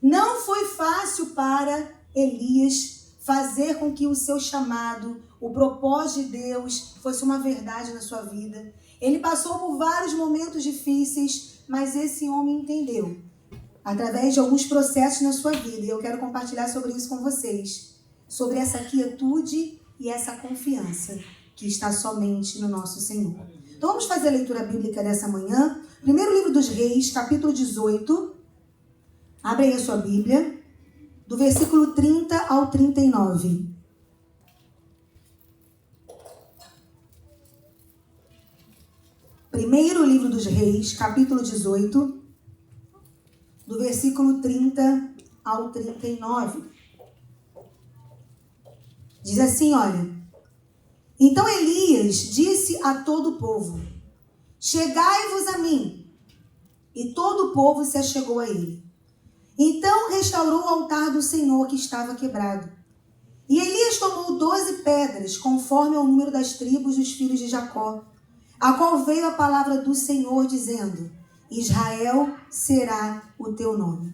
Não foi fácil para Elias fazer com que o seu chamado, o propósito de Deus, fosse uma verdade na sua vida. Ele passou por vários momentos difíceis, mas esse homem entendeu, através de alguns processos na sua vida. E eu quero compartilhar sobre isso com vocês, sobre essa quietude e essa confiança que está somente no nosso Senhor. Então vamos fazer a leitura bíblica dessa manhã. Primeiro livro dos Reis, capítulo 18. Abre aí a sua Bíblia, do versículo 30 ao 39. Primeiro livro dos Reis, capítulo 18, do versículo 30 ao 39. Diz assim, olha: Então Elias disse a todo o povo: Chegai-vos a mim. E todo o povo se achegou a ele. Então restaurou o altar do Senhor que estava quebrado. E Elias tomou 12 pedras, conforme ao número das tribos dos filhos de Jacó, a qual veio a palavra do Senhor, dizendo: Israel será o teu nome.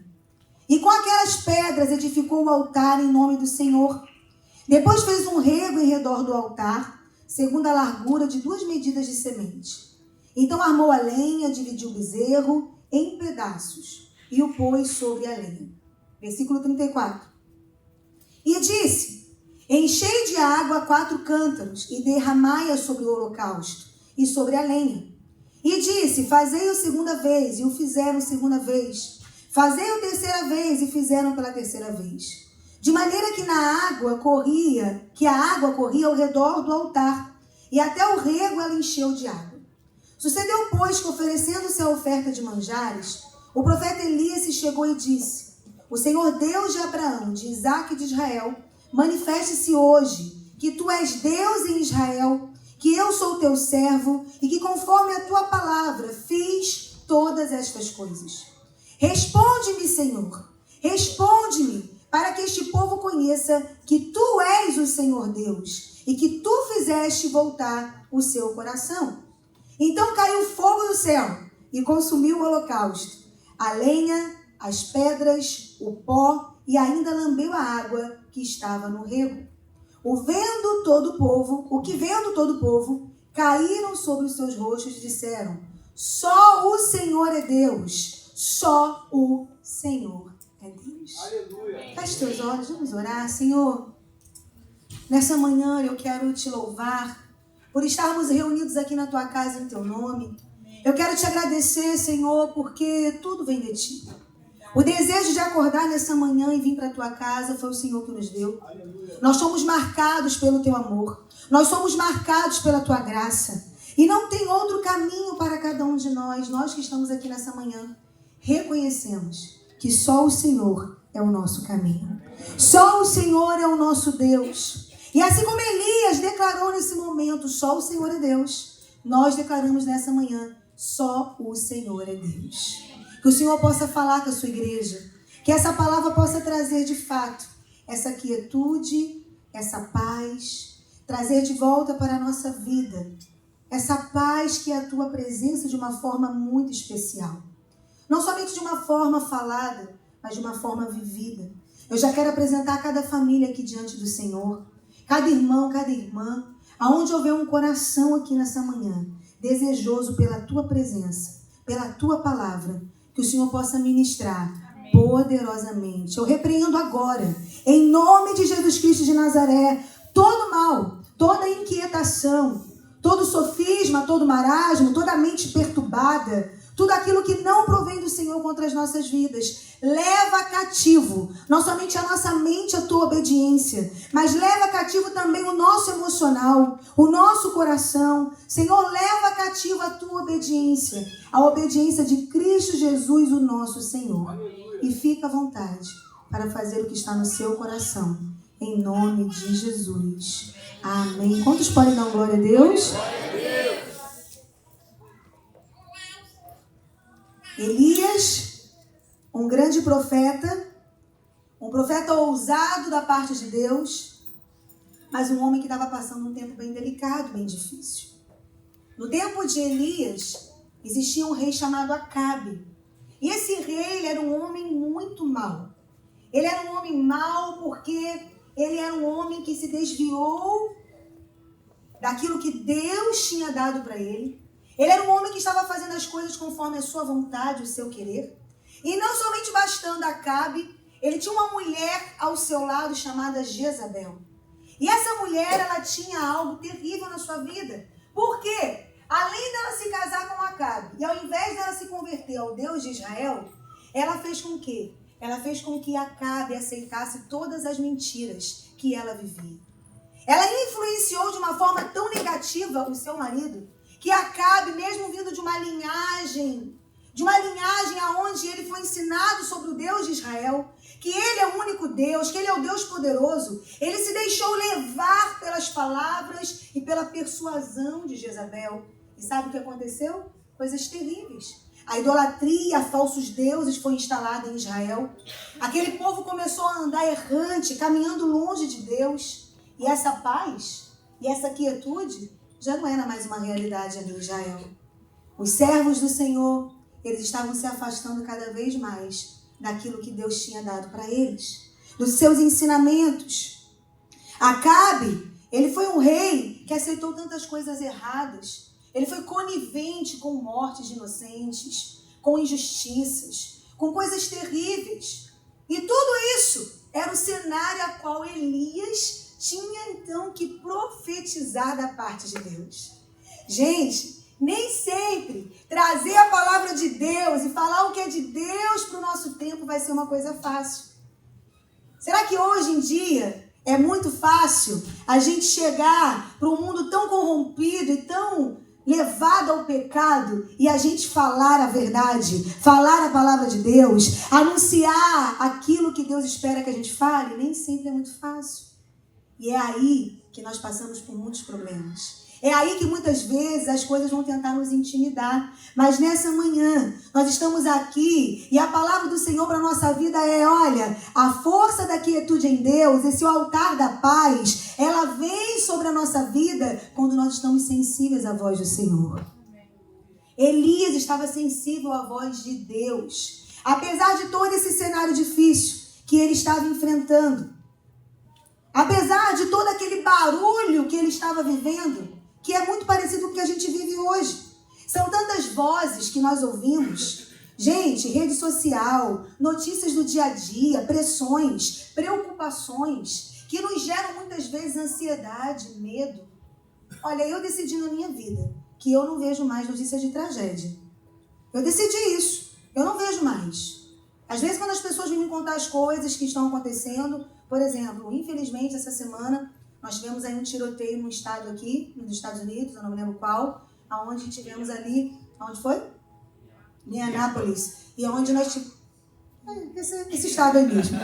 E com aquelas pedras edificou o altar em nome do Senhor. Depois fez um rego em redor do altar, segundo a largura de 2 medidas de semente. Então armou a lenha, dividiu o bezerro em pedaços e o pôs sobre a lenha. Versículo 34. E disse: Enchei de água 4 cântaros e derramai-a sobre o holocausto e sobre a lenha. E disse: fazei-o segunda vez, e o fizeram segunda vez. Fazei-o terceira vez, e fizeram pela terceira vez. De maneira que a água corria ao redor do altar, e até o rego ela encheu de água. Sucedeu, pois, que oferecendo-se a oferta de manjares, o profeta Elias se chegou e disse: o Senhor Deus de Abraão, de Isaque e de Israel, manifeste-se hoje, que tu és Deus em Israel, que eu sou teu servo, e que conforme a tua palavra fiz todas estas coisas. Responde-me, Senhor, responde-me, para que este povo conheça que tu és o Senhor Deus, e que tu fizeste voltar o seu coração. Então caiu fogo do céu, e consumiu o holocausto, a lenha, as pedras, o pó, e ainda lambeu a água que estava no rego. O que vendo todo o povo, caíram sobre os seus rostos e disseram: só o Senhor é Deus, só o Senhor é Deus. Aleluia. Feche teus olhos, vamos orar. Senhor, nessa manhã eu quero te louvar por estarmos reunidos aqui na tua casa em teu nome. Eu quero te agradecer, Senhor, porque tudo vem de ti. O desejo de acordar nessa manhã e vir para a tua casa foi o Senhor que nos deu. Nós somos marcados pelo teu amor. Nós somos marcados pela tua graça. E não tem outro caminho para cada um de nós. Nós que estamos aqui nessa manhã, reconhecemos que só o Senhor é o nosso caminho. Só o Senhor é o nosso Deus. E assim como Elias declarou nesse momento, só o Senhor é Deus, nós declaramos nessa manhã, só o Senhor é Deus. Que o Senhor possa falar com a sua igreja. Que essa palavra possa trazer de fato essa quietude, essa paz. Trazer de volta para a nossa vida. Essa paz que é a tua presença de uma forma muito especial. Não somente de uma forma falada, mas de uma forma vivida. Eu já quero apresentar cada família aqui diante do Senhor. Cada irmão, cada irmã. Aonde houver um coração aqui nessa manhã, desejoso pela tua presença, pela tua palavra, que o Senhor possa ministrar poderosamente. Eu repreendo agora, em nome de Jesus Cristo de Nazaré, todo mal, toda inquietação, todo sofisma, todo marasmo, toda mente perturbada, tudo aquilo que não provém do Senhor contra as nossas vidas. Leva cativo, não somente a nossa mente, a tua obediência, mas leva cativo também o nosso emocional, o nosso coração. Senhor, leva cativo a tua obediência, a obediência de Cristo Jesus, o nosso Senhor. E fica à vontade para fazer o que está no seu coração, em nome de Jesus. Amém. Quantos podem dar glória a Deus? Elias, um grande profeta, um profeta ousado da parte de Deus, mas um homem que estava passando um tempo bem delicado, bem difícil. No tempo de Elias, existia um rei chamado Acabe. E esse rei, ele era um homem muito mau. Ele era um homem mau porque ele era um homem que se desviou daquilo que Deus tinha dado para ele. Ele era um homem que estava fazendo as coisas conforme a sua vontade, o seu querer. E não somente bastando Acabe, ele tinha uma mulher ao seu lado chamada Jezabel. E essa mulher, ela tinha algo terrível na sua vida. Por quê? Além dela se casar com Acabe, e ao invés dela se converter ao Deus de Israel, ela fez com que? Ela fez com que Acabe aceitasse todas as mentiras que ela vivia. Ela influenciou de uma forma tão negativa o seu marido, que Acabe, mesmo vindo de uma linhagem aonde ele foi ensinado sobre o Deus de Israel, que ele é o único Deus, que ele é o Deus poderoso, ele se deixou levar pelas palavras e pela persuasão de Jezabel. E sabe o que aconteceu? Coisas terríveis. A idolatria a falsos deuses foi instalada em Israel. Aquele povo começou a andar errante, caminhando longe de Deus. E essa paz e essa quietude já não era mais uma realidade ali em Israel. Os servos do Senhor, eles estavam se afastando cada vez mais daquilo que Deus tinha dado para eles, dos seus ensinamentos. Acabe, ele foi um rei que aceitou tantas coisas erradas. Ele foi conivente com mortes de inocentes, com injustiças, com coisas terríveis. E tudo isso era o cenário a qual Elias tinha então que profetizar da parte de Deus. Gente, Nem sempre trazer a palavra de Deus e falar o que é de Deus para o nosso tempo vai ser uma coisa fácil. Será que hoje em dia é muito fácil a gente chegar para um mundo tão corrompido e tão levado ao pecado e a gente falar a verdade, falar a palavra de Deus, anunciar aquilo que Deus espera que a gente fale? Nem sempre é muito fácil. E é aí que nós passamos por muitos problemas. É aí que muitas vezes as coisas vão tentar nos intimidar. Mas nessa manhã, nós estamos aqui e a palavra do Senhor para a nossa vida é, olha, a força da quietude em Deus, esse altar da paz, ela vem sobre a nossa vida quando nós estamos sensíveis à voz do Senhor. Elias estava sensível à voz de Deus. Apesar de todo esse cenário difícil que ele estava enfrentando, apesar de todo aquele barulho que ele estava vivendo, que é muito parecido com o que a gente vive hoje. São tantas vozes que nós ouvimos. Gente, rede social, notícias do dia a dia, pressões, preocupações, que nos geram muitas vezes ansiedade, medo. Olha, eu decidi na minha vida que eu não vejo mais notícias de tragédia. Eu decidi isso. Eu não vejo mais. Às vezes, quando as pessoas vêm me contar as coisas que estão acontecendo, por exemplo, infelizmente, essa semana, nós tivemos aí um tiroteio num estado aqui, nos Estados Unidos, eu não me lembro qual, aonde tivemos ali, onde foi? Minneapolis. E onde nós tivemos... Esse estado aí mesmo.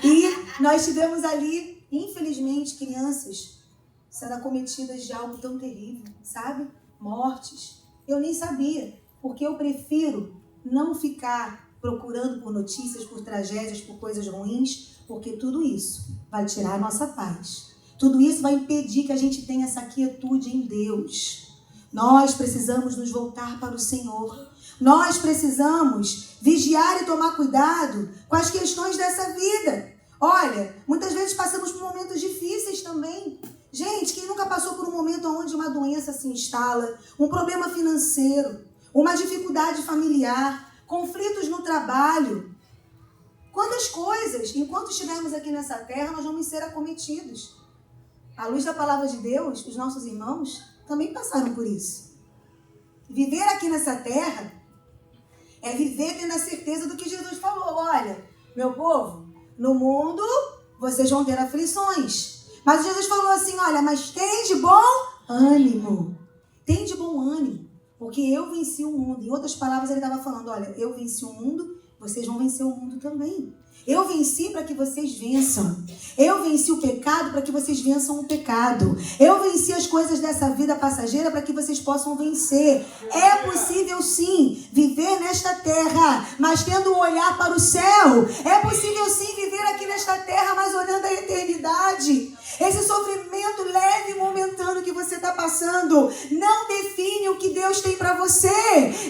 E nós tivemos ali, infelizmente, crianças sendo acometidas de algo tão terrível, sabe? Mortes. Eu nem sabia, porque eu prefiro não ficar procurando por notícias, por tragédias, por coisas ruins, porque tudo isso vai tirar a nossa paz. Tudo isso vai impedir que a gente tenha essa quietude em Deus. Nós precisamos nos voltar para o Senhor. Nós precisamos vigiar e tomar cuidado com as questões dessa vida. Olha, muitas vezes passamos por momentos difíceis também. Gente, quem nunca passou por um momento onde uma doença se instala, um problema financeiro, uma dificuldade familiar, conflitos no trabalho? Quantas coisas, enquanto estivermos aqui nessa terra, nós vamos ser acometidos. À luz da palavra de Deus, os nossos irmãos também passaram por isso. Viver aqui nessa terra é viver tendo a certeza do que Jesus falou. Olha, meu povo, no mundo vocês vão ter aflições. Mas Jesus falou assim, olha, mas tem de bom ânimo. Tem de bom ânimo, porque eu venci o mundo. Em outras palavras, ele estava falando, olha, eu venci o mundo, vocês vão vencer o mundo também. Eu venci para que vocês vençam. Eu venci o pecado para que vocês vençam o pecado. Eu venci as coisas dessa vida passageira para que vocês possam vencer. É possível sim viver nesta terra, mas tendo um olhar para o céu. É possível sim viver aqui nesta terra, mas olhando a eternidade. Esse sofrimento leve e momentâneo que você está passando não define o que Deus tem para você.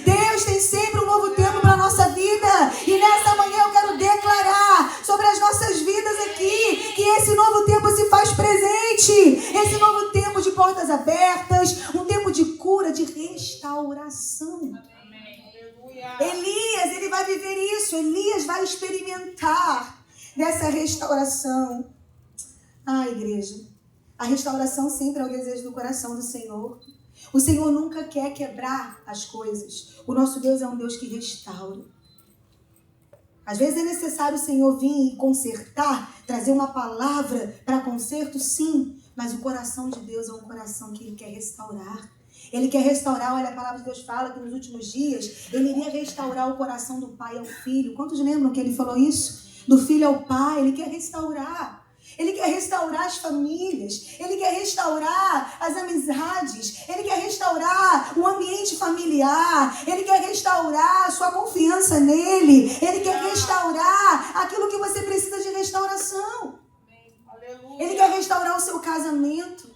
Deus tem sempre um novo tempo para a nossa vida. E nessa manhã eu quero declarar sobre as nossas vidas aqui que esse novo tempo se faz presente. Esse novo tempo de portas abertas, um tempo de cura, de restauração. Elias, ele vai viver isso. Elias vai experimentar dessa restauração. Igreja, a restauração sempre é o desejo do coração do Senhor. O Senhor nunca quer quebrar as coisas. O nosso Deus é um Deus que restaura. Às vezes é necessário o Senhor vir e consertar, trazer uma palavra para conserto, sim. Mas o coração de Deus é um coração que Ele quer restaurar. Ele quer restaurar, olha, a palavra de Deus fala que nos últimos dias Ele iria restaurar o coração do pai ao filho. Quantos lembram que Ele falou isso? Do filho ao pai, Ele quer restaurar. Ele quer restaurar as famílias, Ele quer restaurar as amizades, Ele quer restaurar o ambiente familiar, Ele quer restaurar a sua confiança nele, Ele quer restaurar aquilo que você precisa de restauração. Ele quer restaurar o seu casamento.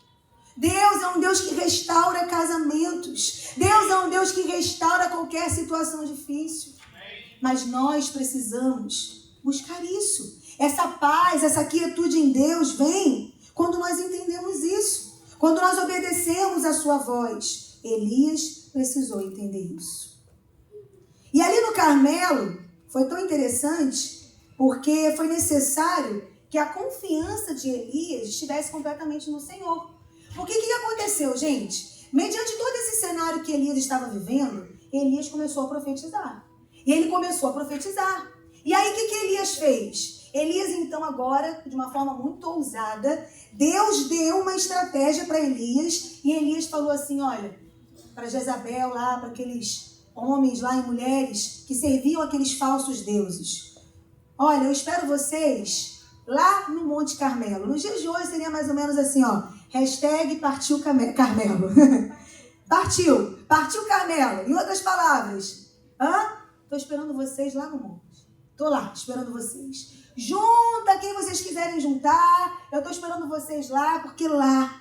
Deus é um Deus que restaura casamentos. Deus é um Deus que restaura qualquer situação difícil. Mas nós precisamos buscar isso. Essa paz, essa quietude em Deus vem quando nós entendemos isso. Quando nós obedecemos a sua voz. Elias precisou entender isso. E ali no Carmelo, foi tão interessante, porque foi necessário que a confiança de Elias estivesse completamente no Senhor. O que aconteceu, gente? Mediante todo esse cenário que Elias estava vivendo, Elias começou a profetizar. E ele começou a profetizar. E aí o que Elias fez? Elias então agora, de uma forma muito ousada, Deus deu uma estratégia para Elias. E Elias falou assim, olha, para Jezabel lá, para aqueles homens lá e mulheres que serviam aqueles falsos deuses. Olha, eu espero vocês lá no Monte Carmelo. Nos dias de hoje seria mais ou menos assim, ó. Hashtag partiu Carmelo. Partiu Carmelo. Em outras palavras, tô esperando vocês lá no monte. Tô lá, esperando vocês. Junta quem vocês quiserem juntar. Eu tô esperando vocês lá, porque lá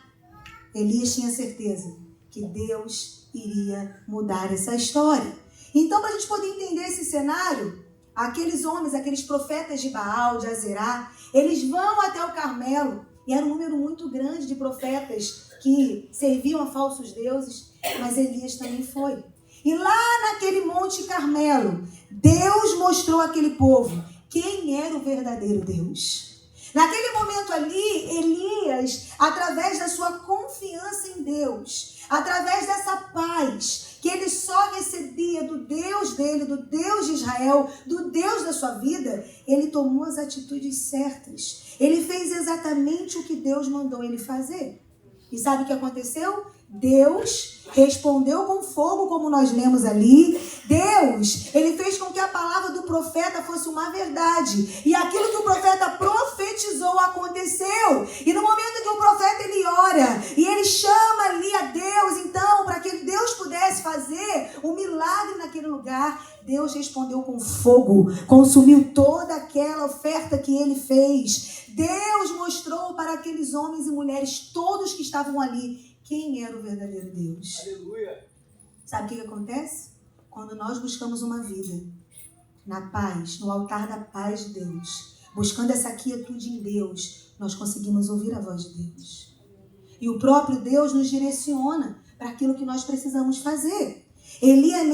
Elias tinha certeza que Deus iria mudar essa história. Então, para a gente poder entender esse cenário, aqueles homens, aqueles profetas de Baal, de Azerá, eles vão até o Carmelo, e era um número muito grande de profetas que serviam a falsos deuses, mas Elias também foi. E lá naquele Monte Carmelo, Deus mostrou àquele povo quem era o verdadeiro Deus. Naquele momento ali, Elias, através da sua confiança em Deus, através dessa paz que ele só recebia do Deus dele, do Deus de Israel, do Deus da sua vida, ele tomou as atitudes certas. Ele fez exatamente o que Deus mandou ele fazer. E sabe o que aconteceu? Deus respondeu com fogo, como nós lemos ali. Deus, ele fez com que a palavra do profeta fosse uma verdade. E aquilo que o profeta profetizou aconteceu. E no momento que o profeta ele ora e ele chama ali a Deus, então, para que Deus pudesse fazer um milagre naquele lugar, Deus respondeu com fogo, consumiu toda aquela oferta que ele fez. Deus mostrou para aqueles homens e mulheres, todos que estavam ali, quem era o verdadeiro Deus. Aleluia. Sabe o que acontece? Quando nós buscamos uma vida na paz, no altar da paz de Deus, buscando essa quietude em Deus, nós conseguimos ouvir a voz de Deus. E o próprio Deus nos direciona para aquilo que nós precisamos fazer. Elias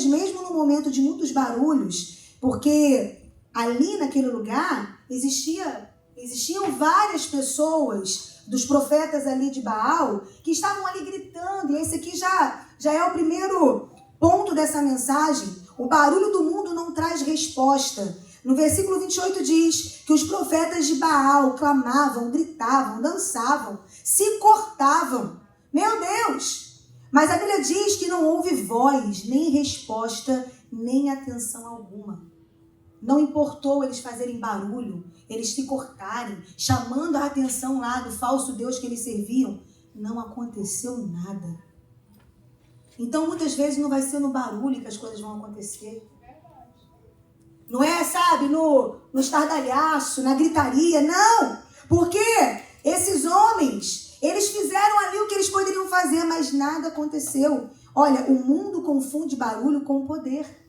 mesmo no momento de muitos barulhos, porque ali naquele lugar existiam várias pessoas dos profetas ali de Baal que estavam ali gritando, e esse aqui já é o primeiro ponto dessa mensagem. O barulho do mundo não traz resposta. No versículo 28 diz que os profetas de Baal clamavam, gritavam, dançavam, se cortavam. Meu Deus! Mas a Bíblia diz que não houve voz, nem resposta, nem atenção alguma. Não importou eles fazerem barulho, eles se cortarem, chamando a atenção lá do falso Deus que eles serviam. Não aconteceu nada. Então, muitas vezes, não vai ser no barulho que as coisas vão acontecer. Não é, sabe, no estardalhaço, na gritaria, não. Porque esses homens, eles fizeram ali o que eles poderiam fazer, mas nada aconteceu. Olha, o mundo confunde barulho com poder.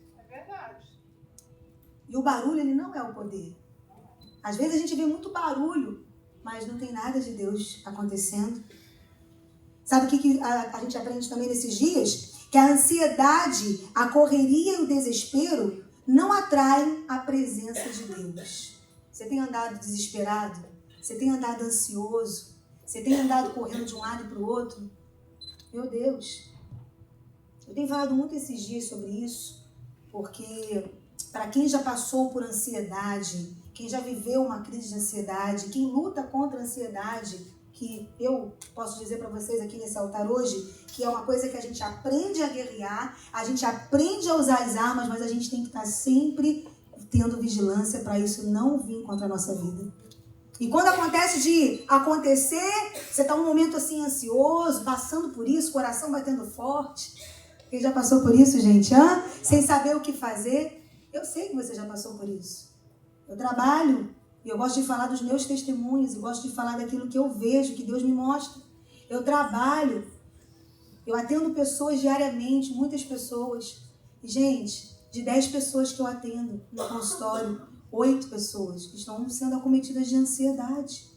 E o barulho, ele não é o poder. Às vezes a gente vê muito barulho, mas não tem nada de Deus acontecendo. Sabe o que a gente aprende também nesses dias? Que a ansiedade, a correria e o desespero não atraem a presença de Deus. Você tem andado desesperado? Você tem andado ansioso? Você tem andado correndo de um lado para o outro? Meu Deus! Eu tenho falado muito esses dias sobre isso, porque para quem já passou por ansiedade, quem já viveu uma crise de ansiedade, quem luta contra a ansiedade, que eu posso dizer para vocês aqui nesse altar hoje, que é uma coisa que a gente aprende a guerrear, a gente aprende a usar as armas, mas a gente tem que estar sempre tendo vigilância para isso não vir contra a nossa vida. E quando acontece de acontecer, você está um momento assim ansioso, passando por isso, coração batendo forte. Quem já passou por isso, gente? Sem saber o que fazer? Eu sei que você já passou por isso. Eu trabalho e eu gosto de falar dos meus testemunhos, eu gosto de falar daquilo que eu vejo, que Deus me mostra. Eu trabalho, eu atendo pessoas diariamente, muitas pessoas. E, gente, de 10 pessoas que eu atendo no consultório, 8 pessoas estão sendo acometidas de ansiedade.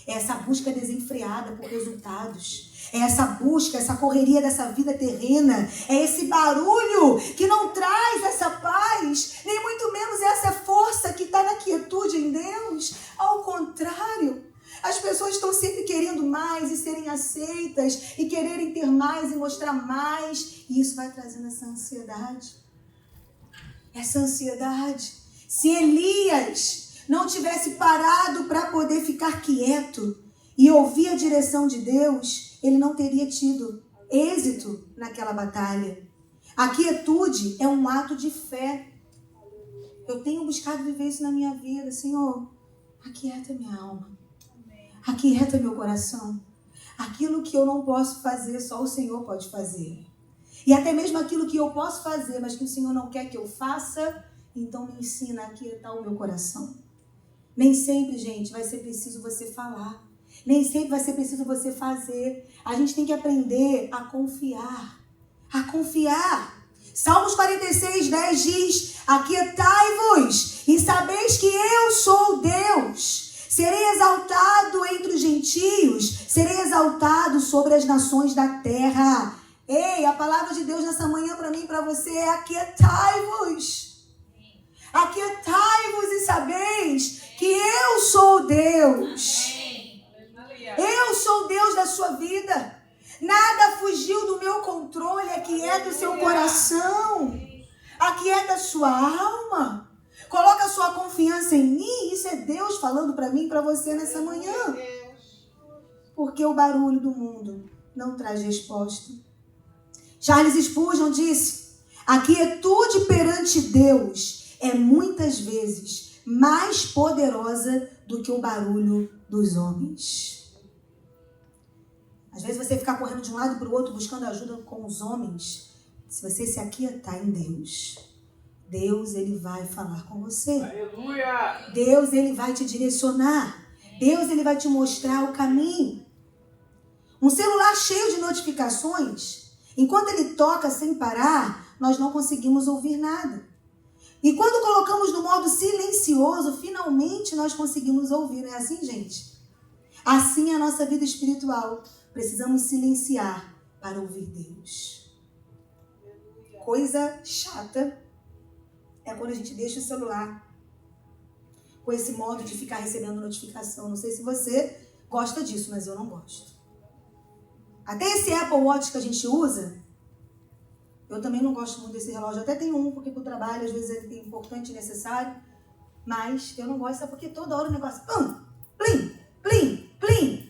É essa busca desenfreada por resultados. É essa busca, essa correria dessa vida terrena. É esse barulho que não traz essa paz, nem muito menos essa força que está na quietude em Deus. Ao contrário, as pessoas estão sempre querendo mais e serem aceitas e quererem ter mais mais e mostrar mais. E isso vai trazendo essa ansiedade. Essa ansiedade. Se Elias não tivesse parado para poder ficar quieto e ouvir a direção de Deus, ele não teria tido êxito naquela batalha. A quietude é um ato de fé. Eu tenho buscado viver isso na minha vida. Senhor, aquieta minha alma. Aquieta meu coração. Aquilo que eu não posso fazer, só o Senhor pode fazer. E até mesmo aquilo que eu posso fazer, mas que o Senhor não quer que eu faça, então me ensina a aquietar o meu coração. Nem sempre, gente, vai ser preciso você falar. Nem sempre vai ser preciso você fazer. A gente tem que aprender a confiar. A confiar. Salmos 46:10 diz: aquietai-vos e sabeis que eu sou Deus. Serei exaltado entre os gentios, serei exaltado sobre as nações da terra. Ei, a palavra de Deus nessa manhã para mim e para você é: aquietai-vos. Aquietai-vos e sabeis que eu sou Deus. Eu sou Deus da sua vida. Nada fugiu do meu controle. Aquieta o seu coração. Aquieta a sua alma. Coloca a sua confiança em mim. Isso é Deus falando para mim e para você nessa manhã. Porque o barulho do mundo não traz resposta. Charles Spurgeon disse: a quietude perante Deus é muitas vezes mais poderosa do que o barulho dos homens. Às vezes você ficar correndo de um lado para o outro buscando ajuda com os homens. Se você se aquietar em Deus, Deus, ele vai falar com você. Aleluia! Deus, ele vai te direcionar. Deus, ele vai te mostrar o caminho. Um celular cheio de notificações, enquanto ele toca sem parar, nós não conseguimos ouvir nada. E quando colocamos no modo silencioso, finalmente nós conseguimos ouvir. Não é assim, gente? Assim é a nossa vida espiritual. Precisamos silenciar para ouvir Deus. Coisa chata é quando a gente deixa o celular com esse modo de ficar recebendo notificação. Não sei se você gosta disso, mas eu não gosto. Até esse Apple Watch que a gente usa, eu também não gosto muito desse relógio. Eu até tenho um, porque para o trabalho às vezes é importante e necessário, mas eu não gosto, porque toda hora o negócio... plim, plim, plim.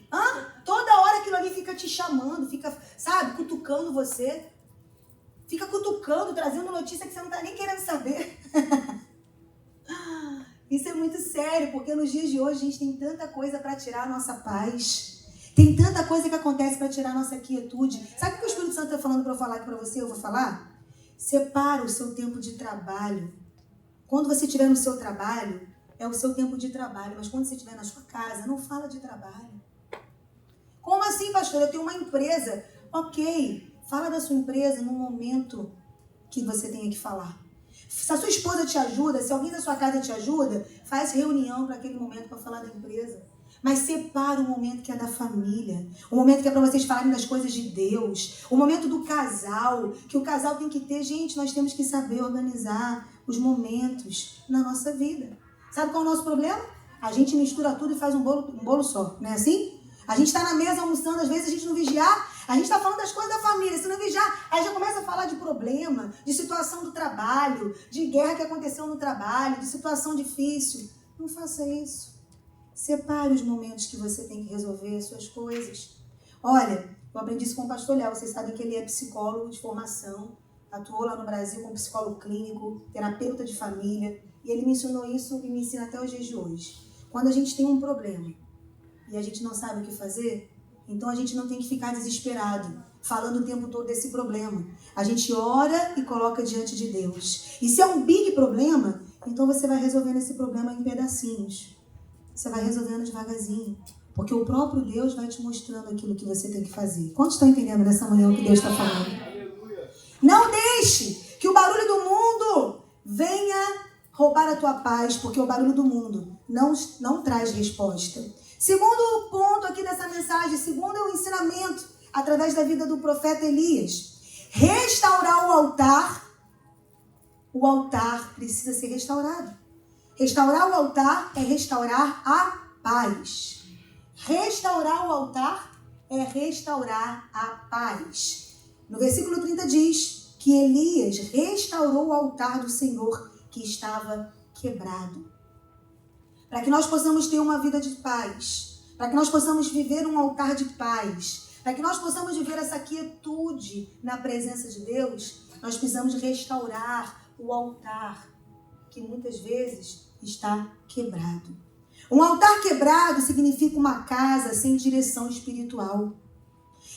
Toda hora aquilo ali fica te chamando, fica, sabe, cutucando você. Fica cutucando, trazendo notícia que você não tá nem querendo saber. Isso é muito sério, porque nos dias de hoje a gente tem tanta coisa para tirar a nossa paz. Tem tanta coisa que acontece para tirar a nossa quietude. Sabe o que o Espírito Santo está falando para eu falar aqui para você? Eu vou falar? Separa o seu tempo de trabalho. Quando você estiver no seu trabalho, é o seu tempo de trabalho. Mas quando você estiver na sua casa, não fala de trabalho. Como assim, pastor? Eu tenho uma empresa. Ok, fala da sua empresa no momento que você tenha que falar. Se a sua esposa te ajuda, se alguém da sua casa te ajuda, faz reunião para aquele momento para falar da empresa. Mas separa o momento que é da família, o momento que é para vocês falarem das coisas de Deus, o momento do casal, que o casal tem que ter. Gente, nós temos que saber organizar os momentos na nossa vida. Sabe qual é o nosso problema? A gente mistura tudo e faz um bolo só, não é assim? A gente está na mesa almoçando, às vezes a gente não vigiar, a gente está falando das coisas da família, se não vigiar, aí já começa a falar de problema, de situação do trabalho, de guerra que aconteceu no trabalho, de situação difícil. Não faça isso. Separe os momentos que você tem que resolver as suas coisas. Olha, eu aprendi isso com o pastor Léo, vocês sabem que ele é psicólogo de formação, atuou lá no Brasil como psicólogo clínico, terapeuta de família, e ele me ensinou isso e me ensina até os dias de hoje. Quando a gente tem um problema e a gente não sabe o que fazer, então a gente não tem que ficar desesperado, falando o tempo todo desse problema. A gente ora e coloca diante de Deus. E se é um big problema, então você vai resolvendo esse problema em pedacinhos. Você vai resolvendo devagarzinho, porque o próprio Deus vai te mostrando aquilo que você tem que fazer. Quantos estão entendendo nessa manhã o que Deus está falando? Não deixe que o barulho do mundo venha roubar a tua paz, porque o barulho do mundo não traz resposta. Segundo ponto aqui dessa mensagem, segundo é o ensinamento através da vida do profeta Elias. Restaurar o altar precisa ser restaurado. Restaurar o altar é restaurar a paz. Restaurar o altar é restaurar a paz. No versículo 30 diz que Elias restaurou o altar do Senhor que estava quebrado. Para que nós possamos ter uma vida de paz, para que nós possamos viver um altar de paz, para que nós possamos viver essa quietude na presença de Deus, nós precisamos restaurar o altar que muitas vezes está quebrado. Um altar quebrado significa uma casa sem direção espiritual.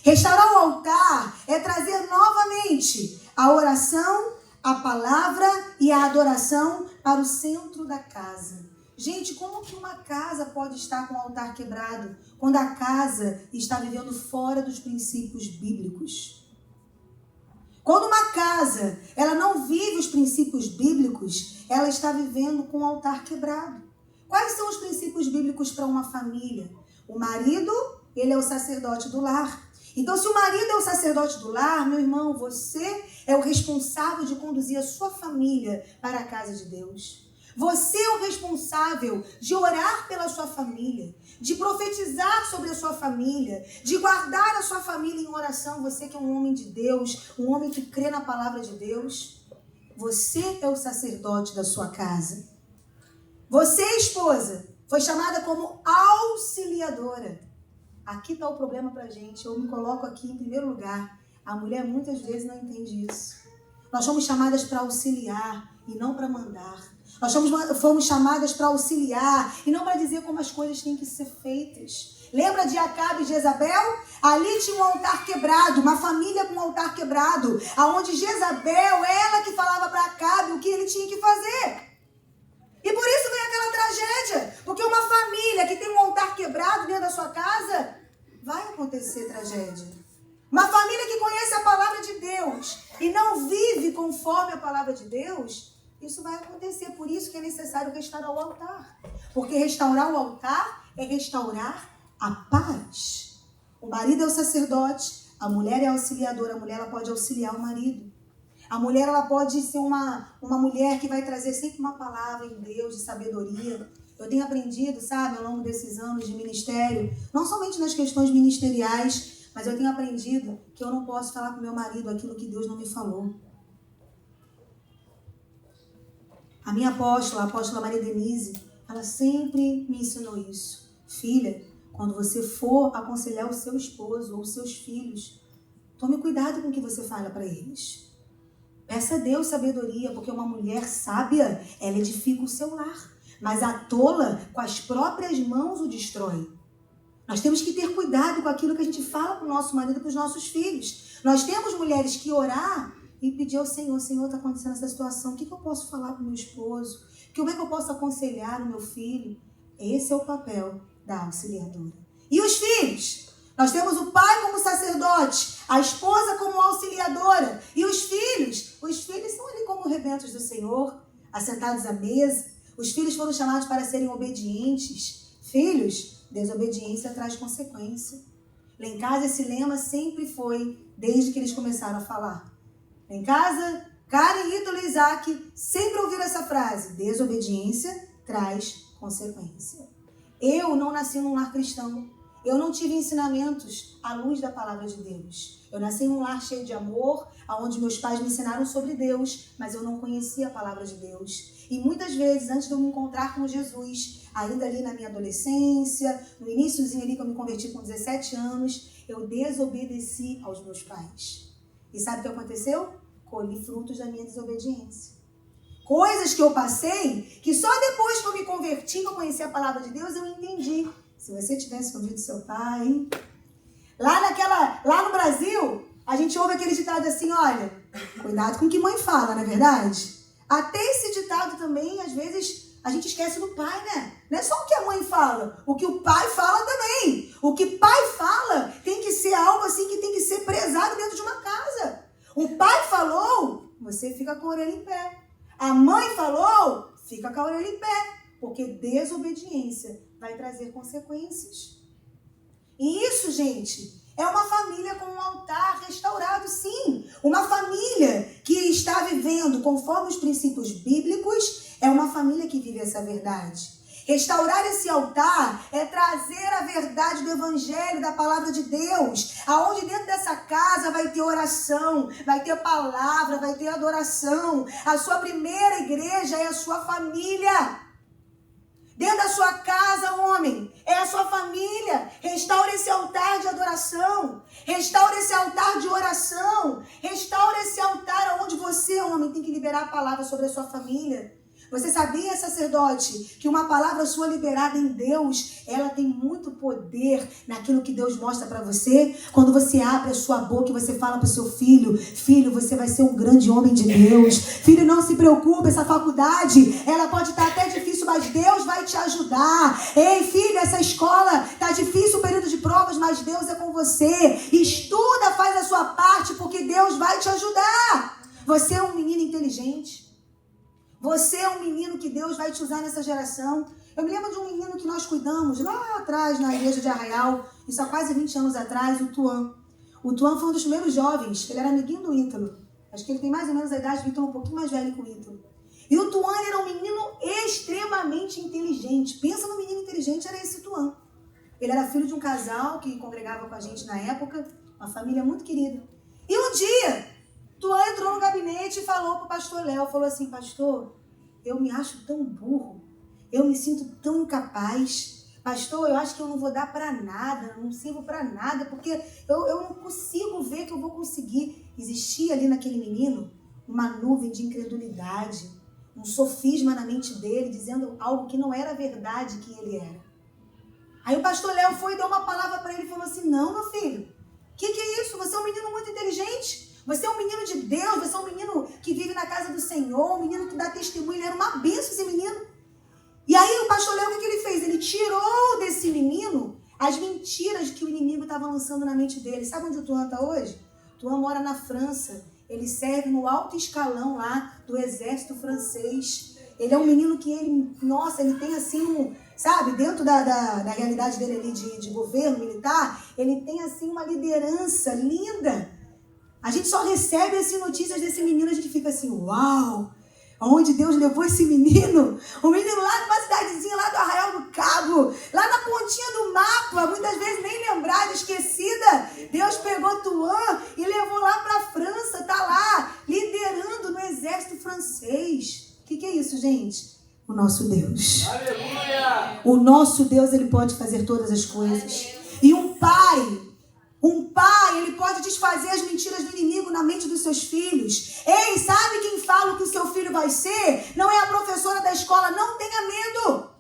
Restaurar o altar é trazer novamente a oração, a palavra e a adoração para o centro da casa. Gente, como que uma casa pode estar com o altar quebrado quando a casa está vivendo fora dos princípios bíblicos? Quando uma casa ela não vive os princípios bíblicos, ela está vivendo com o altar quebrado. Quais são os princípios bíblicos para uma família? O marido, ele é o sacerdote do lar. Então, se o marido é o sacerdote do lar, meu irmão, você é o responsável de conduzir a sua família para a casa de Deus. Você é o responsável de orar pela sua família, de profetizar sobre a sua família, de guardar a sua família em oração. Você que é um homem de Deus, um homem que crê na palavra de Deus, você é o sacerdote da sua casa. Você, esposa, foi chamada como auxiliadora. Aqui está o problema pra gente. Eu me coloco aqui em primeiro lugar. A mulher muitas vezes não entende isso. Nós fomos chamadas para auxiliar e não para mandar. Nós fomos chamadas para auxiliar e não para dizer como as coisas têm que ser feitas. Lembra de Acabe e Jezabel? Ali tinha um altar quebrado, uma família com um altar quebrado, aonde Jezabel, ela que falava para Acabe o que ele tinha que fazer. E por isso vem aquela tragédia. Porque uma família que tem um altar quebrado dentro da sua casa, vai acontecer tragédia. Uma família que conhece a palavra de Deus e não vive conforme a palavra de Deus, isso vai acontecer. Por isso que é necessário restaurar o altar. Porque restaurar o altar é restaurar a paz. O marido é o sacerdote, a mulher é a auxiliadora. A mulher ela pode auxiliar o marido. A mulher ela pode ser uma mulher que vai trazer sempre uma palavra em Deus, de sabedoria. Eu tenho aprendido, sabe, ao longo desses anos de ministério, não somente nas questões ministeriais, mas eu tenho aprendido que eu não posso falar com meu marido aquilo que Deus não me falou. A minha apóstola, a apóstola Maria Denise, ela sempre me ensinou isso. Filha, quando você for aconselhar o seu esposo ou os seus filhos, tome cuidado com o que você fala para eles. Peça a Deus sabedoria, porque uma mulher sábia, ela edifica o seu lar. Mas a tola, com as próprias mãos, o destrói. Nós temos que ter cuidado com aquilo que a gente fala para o nosso marido e para os nossos filhos. Nós temos mulheres que orar e pedir ao Senhor, Senhor, está acontecendo essa situação, o que eu posso falar para o meu esposo? Como é que eu posso aconselhar o meu filho? Esse é o papel da auxiliadora. E os filhos? Nós temos o pai como sacerdote, a esposa como auxiliadora. E os filhos são ali como rebentos do Senhor, assentados à mesa. Os filhos foram chamados para serem obedientes. Filhos, desobediência traz consequência. Lá em casa esse lema sempre foi, desde que eles começaram a falar. Lá em casa, Karen, Ítalo e Isaac sempre ouviram essa frase, desobediência traz consequência. Eu não nasci num lar cristão. Eu não tive ensinamentos à luz da palavra de Deus. Eu nasci em um lar cheio de amor, onde meus pais me ensinaram sobre Deus, mas eu não conhecia a palavra de Deus. E muitas vezes, antes de eu me encontrar com Jesus, ainda ali na minha adolescência, no iniciozinho ali que eu me converti com 17 anos, eu desobedeci aos meus pais. E sabe o que aconteceu? Colhi frutos da minha desobediência. Coisas que eu passei, que só depois que eu me converti, que eu conheci a palavra de Deus, eu entendi. Se você tivesse ouvido seu pai, lá no Brasil, a gente ouve aquele ditado assim, olha, cuidado com o que mãe fala, não é verdade? Até esse ditado também, às vezes, a gente esquece do pai, né? Não é só o que a mãe fala, o que o pai fala também. O que pai fala tem que ser algo assim que tem que ser prezado dentro de uma casa. O pai falou, você fica com a orelha em pé. A mãe falou, fica com a orelha em pé. Porque desobediência vai trazer consequências. E isso, gente, é uma família com um altar restaurado, sim. Uma família que está vivendo conforme os princípios bíblicos é uma família que vive essa verdade. Restaurar esse altar é trazer a verdade do evangelho, da palavra de Deus, aonde dentro dessa casa vai ter oração, vai ter palavra, vai ter adoração. A sua primeira igreja é a sua família. Dentro da sua casa, homem, é a sua família. Restaure esse altar de adoração. Restaure esse altar de oração. Restaure esse altar onde você, homem, tem que liberar a palavra sobre a sua família. Você sabia, sacerdote, que uma palavra sua liberada em Deus, ela tem muito poder naquilo que Deus mostra para você? Quando você abre a sua boca e você fala para o seu filho, filho, você vai ser um grande homem de Deus. Filho, não se preocupe, essa faculdade, ela pode estar até difícil, mas Deus vai te ajudar. Ei, filho, essa escola está difícil, o período de provas, mas Deus é com você. Estuda, faz a sua parte, porque Deus vai te ajudar. Você é um menino inteligente. Você é um menino que Deus vai te usar nessa geração. Eu me lembro de um menino que nós cuidamos lá atrás, na igreja de Arraial, isso há quase 20 anos atrás, o Tuan. O Tuan foi um dos primeiros jovens, ele era amiguinho do Ítalo. Acho que ele tem mais ou menos a idade do Ítalo, um pouquinho mais velho que o Ítalo. E o Tuan era um menino extremamente inteligente. Pensa no menino inteligente, era esse Tuan. Ele era filho de um casal que congregava com a gente na época, uma família muito querida. E um dia, Tuan entrou no gabinete e falou pro pastor Léo, falou assim, pastor, eu me acho tão burro, eu me sinto tão incapaz, pastor, eu acho que eu não vou dar para nada, não sirvo para nada, porque eu não consigo ver que eu vou conseguir. Existia ali naquele menino uma nuvem de incredulidade, um sofisma na mente dele, dizendo algo que não era verdade que ele era. Aí o pastor Léo foi e deu uma palavra para ele e falou assim, não, meu filho, que é isso? Você é um menino muito inteligente. Você é um menino de Deus, você é um menino que vive na casa do Senhor, um menino que dá testemunho, ele era uma bênção esse menino. E aí o pastor Léo, o que ele fez? Ele tirou desse menino as mentiras que o inimigo estava lançando na mente dele. Sabe onde o Tuan está hoje? O Tuan mora na França, ele serve no alto escalão lá do exército francês. Ele é um menino que ele tem assim sabe, dentro da realidade dele ali de governo militar, ele tem assim uma liderança linda. A gente só recebe assim, notícias desse menino, a gente fica assim, uau, aonde Deus levou esse menino? O menino lá numa cidadezinha, lá do Arraial do Cabo, lá na pontinha do mapa, muitas vezes nem lembrada, esquecida. Deus pegou Tuan e levou lá para a França, tá lá, liderando no exército francês. O que é isso, gente? O nosso Deus. Aleluia! O nosso Deus, ele pode fazer todas as coisas. E um pai, ele pode desfazer as mentiras do inimigo na mente dos seus filhos. Ei, sabe quem fala o que o seu filho vai ser? Não é a professora da escola, não tenha medo.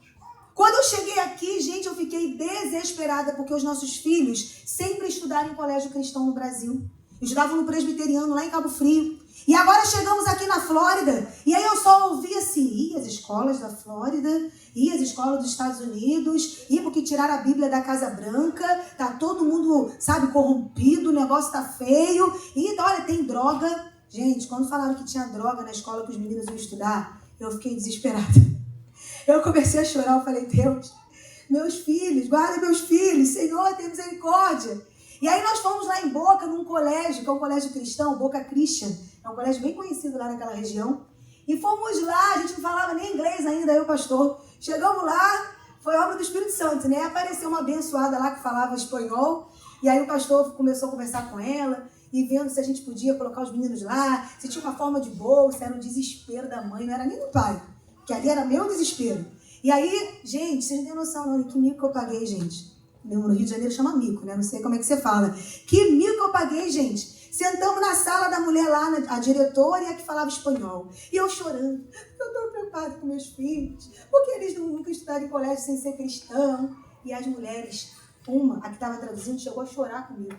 Quando eu cheguei aqui, gente, eu fiquei desesperada, porque os nossos filhos sempre estudaram em colégio cristão no Brasil. Estudavam no presbiteriano, lá em Cabo Frio. E agora chegamos aqui na Flórida, e aí eu só ouvi assim, as escolas da Flórida, as escolas dos Estados Unidos, porque tiraram a Bíblia da Casa Branca, tá todo mundo, sabe, corrompido, o negócio tá feio, olha, tem droga. Gente, quando falaram que tinha droga na escola que os meninos iam estudar, eu fiquei desesperada. Eu comecei a chorar, eu falei, Deus, meus filhos, guarda meus filhos, Senhor, tem misericórdia. E aí nós fomos lá em Boca, num colégio, que é um colégio cristão, Boca Christian, é um colégio bem conhecido lá naquela região. E fomos lá, a gente não falava nem inglês ainda, eu, pastor. Chegamos lá, foi obra do Espírito Santo, né? Apareceu uma abençoada lá que falava espanhol. E aí o pastor começou a conversar com ela, e vendo se a gente podia colocar os meninos lá, se tinha uma forma de bolsa, era o desespero da mãe, não era nem do pai, que ali era meu desespero. E aí, gente, vocês não têm noção não, que mico que eu paguei, gente. No Rio de Janeiro chama mico, né? Não sei como é que você fala. Que mico eu paguei, gente. Sentamos na sala da mulher lá, a diretora, e a que falava espanhol. E eu chorando. Eu estou preocupada com meus filhos, porque eles nunca estudaram em colégio sem ser cristão. E as mulheres, a que estava traduzindo, chegou a chorar comigo.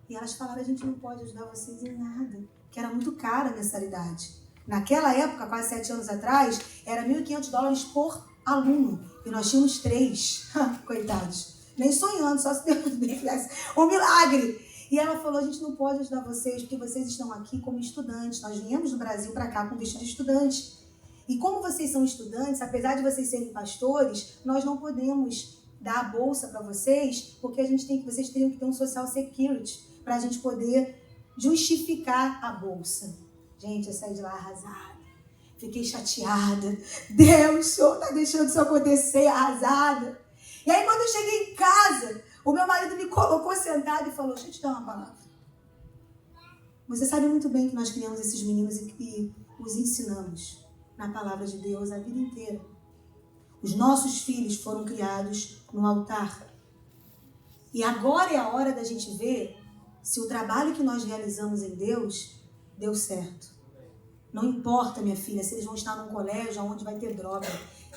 E elas falaram, a gente não pode ajudar vocês em nada, que era muito cara a mensalidade. Naquela época, quase 7 anos atrás, era $1.500 por aluno. E nós tínhamos 3. Coitados. Nem sonhando, só se Deus me fizesse um milagre. E ela falou, a gente não pode ajudar vocês, porque vocês estão aqui como estudantes. Nós viemos do Brasil para cá com visto de estudante. E como vocês são estudantes, apesar de vocês serem pastores, nós não podemos dar a bolsa para vocês, porque vocês teriam que ter um social security para a gente poder justificar a bolsa. Gente, eu saí de lá arrasada. Fiquei chateada. Deus, o Senhor está deixando isso acontecer, arrasada. E aí, quando eu cheguei em casa, o meu marido me colocou sentado e falou: deixa eu te dar uma palavra. Você sabe muito bem que nós criamos esses meninos e os ensinamos na palavra de Deus a vida inteira. Os nossos filhos foram criados no altar. E agora é a hora da gente ver se o trabalho que nós realizamos em Deus deu certo. Não importa, minha filha, se eles vão estar num colégio onde vai ter droga.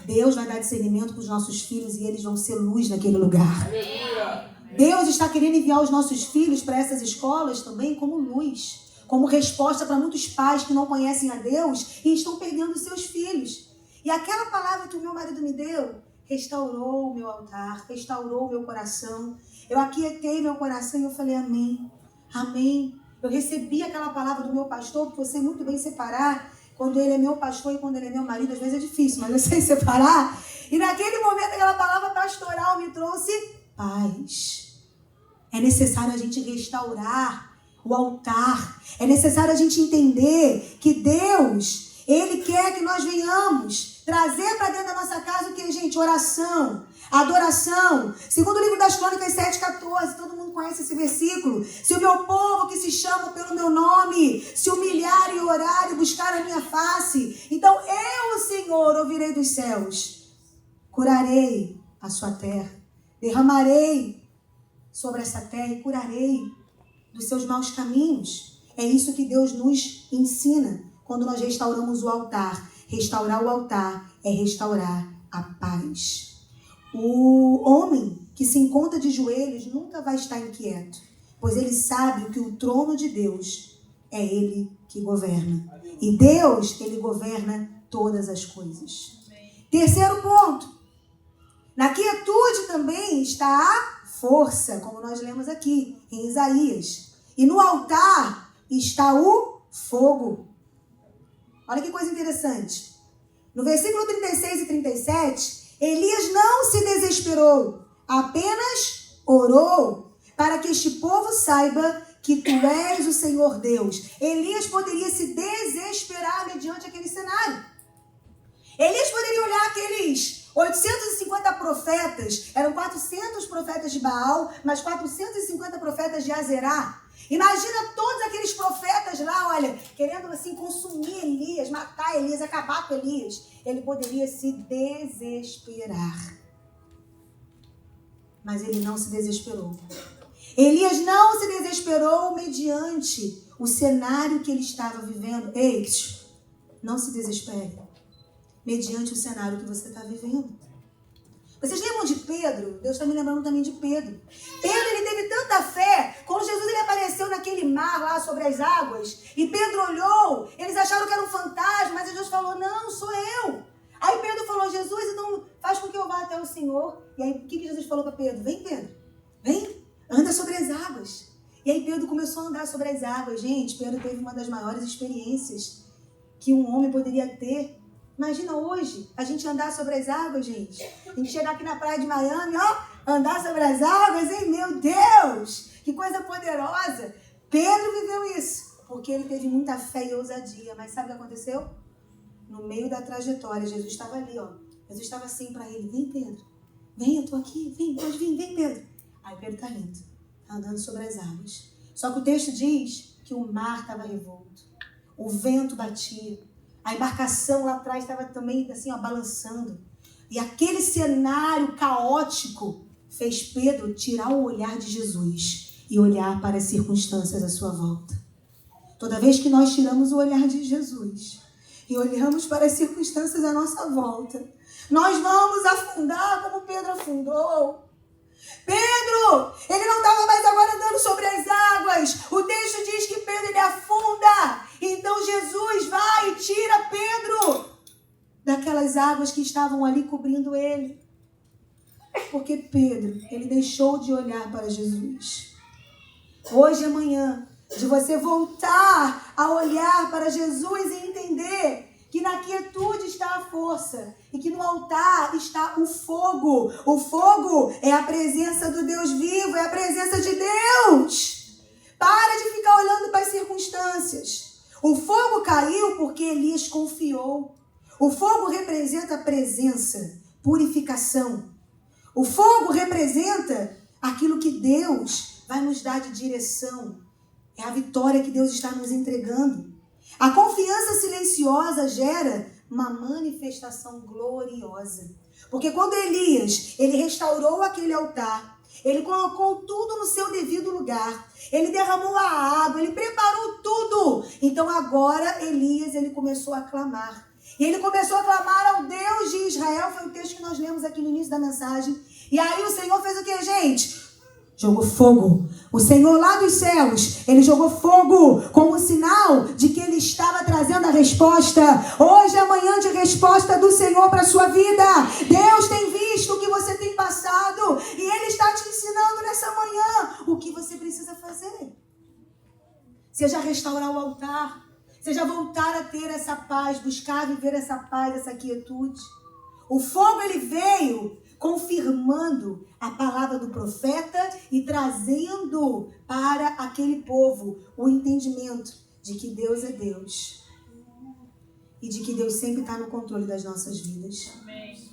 Deus vai dar discernimento para os nossos filhos e eles vão ser luz naquele lugar. Deus está querendo enviar os nossos filhos para essas escolas também como luz. Como resposta para muitos pais que não conhecem a Deus e estão perdendo os seus filhos. E aquela palavra que o meu marido me deu restaurou o meu altar, restaurou o meu coração. Eu aquietei meu coração e eu falei: amém, amém. Eu recebi aquela palavra do meu pastor, porque eu sei muito bem separar quando ele é meu pastor e quando ele é meu marido. Às vezes é difícil, mas eu sei separar. E naquele momento aquela palavra pastoral me trouxe paz. É necessário a gente restaurar o altar. É necessário a gente entender que Deus, Ele quer que nós venhamos trazer para dentro da nossa casa o que, gente? Oração, adoração. Segundo o livro das Crônicas 7,14, todo mundo conhece esse versículo. Se o meu povo que se chama pelo meu nome se humilhar e orar e buscar a minha face, então eu, o Senhor, ouvirei dos céus, curarei a sua terra, derramarei sobre essa terra e curarei dos seus maus caminhos. É isso que Deus nos ensina quando nós restauramos o altar. Restaurar o altar é restaurar a paz. O homem que se encontra de joelhos nunca vai estar inquieto, pois ele sabe que o trono de Deus é ele que governa. E Deus, ele governa todas as coisas. Terceiro ponto. Na quietude também está a força, como nós lemos aqui em Isaías. E no altar está o fogo. Olha que coisa interessante. No versículo 36 e 37, Elias não se desesperou, apenas orou para que este povo saiba que tu és o Senhor Deus. Elias poderia se desesperar mediante aquele cenário. Elias poderia olhar aqueles 850 profetas, eram 400 profetas de Baal, mas 450 profetas de Azerá. Imagina todos aqueles profetas lá, olha, querendo assim consumir Elias, matar Elias, acabar com Elias. Ele poderia se desesperar. Mas ele não se desesperou. Elias não se desesperou mediante o cenário que ele estava vivendo. Ei, não se desespere mediante o cenário que você está vivendo. Vocês lembram de Pedro? Deus está me lembrando também de Pedro. Pedro, ele teve tanta fé. Quando Jesus ele apareceu naquele mar lá sobre as águas, e Pedro olhou, eles acharam que era um fantasma, mas Jesus falou: não, sou eu. Aí Pedro falou: Jesus, então faz com que eu vá até o Senhor. E aí o que Jesus falou para Pedro? Vem, Pedro, vem, anda sobre as águas. E aí Pedro começou a andar sobre as águas. Gente, Pedro teve uma das maiores experiências que um homem poderia ter. Imagina hoje, a gente andar sobre as águas, gente. A gente chegar aqui na praia de Miami, ó, andar sobre as águas, hein? Meu Deus, que coisa poderosa. Pedro viveu isso, porque ele teve muita fé e ousadia. Mas sabe o que aconteceu? No meio da trajetória, Jesus estava ali, ó. Jesus estava assim para ele: vem, Pedro, vem, eu tô aqui, vem, pode vir, vem, Pedro. Aí Pedro tá indo, andando sobre as águas. Só que o texto diz que o mar estava revolto, o vento batia. A embarcação lá atrás estava também assim, ó, balançando. E aquele cenário caótico fez Pedro tirar o olhar de Jesus e olhar para as circunstâncias à sua volta. Toda vez que nós tiramos o olhar de Jesus e olhamos para as circunstâncias à nossa volta, nós vamos afundar como Pedro afundou. Pedro, ele não estava mais agora andando sobre as águas. O texto diz que Pedro, ele afunda. Então Jesus vai e tira Pedro daquelas águas que estavam ali cobrindo ele. Porque Pedro, ele deixou de olhar para Jesus. Hoje é manhã de você voltar a olhar para Jesus e entender que na quietude está a força e que no altar está o fogo. O fogo é a presença do Deus vivo, é a presença de Deus. Para de ficar olhando para as circunstâncias. O fogo caiu porque Elias confiou. O fogo representa presença, purificação. O fogo representa aquilo que Deus vai nos dar de direção. É a vitória que Deus está nos entregando. A confiança silenciosa gera uma manifestação gloriosa. Porque quando Elias, ele restaurou aquele altar, ele colocou tudo no seu devido lugar, ele derramou a água, ele preparou tudo. Então agora Elias, ele começou a clamar. E ele começou a clamar ao Deus de Israel, foi o texto que nós lemos aqui no início da mensagem. E aí o Senhor fez o que, gente? Jogou fogo. O Senhor lá dos céus, ele jogou fogo como sinal de que ele estava trazendo a resposta. Hoje é a manhã de resposta do Senhor para a sua vida. Deus tem visto o que você tem passado e ele está te ensinando nessa manhã o que você precisa fazer. Seja restaurar o altar, seja voltar a ter essa paz, buscar viver essa paz, essa quietude. O fogo, ele veio confirmando a palavra do profeta e trazendo para aquele povo o entendimento de que Deus é Deus e de que Deus sempre está no controle das nossas vidas. Amém.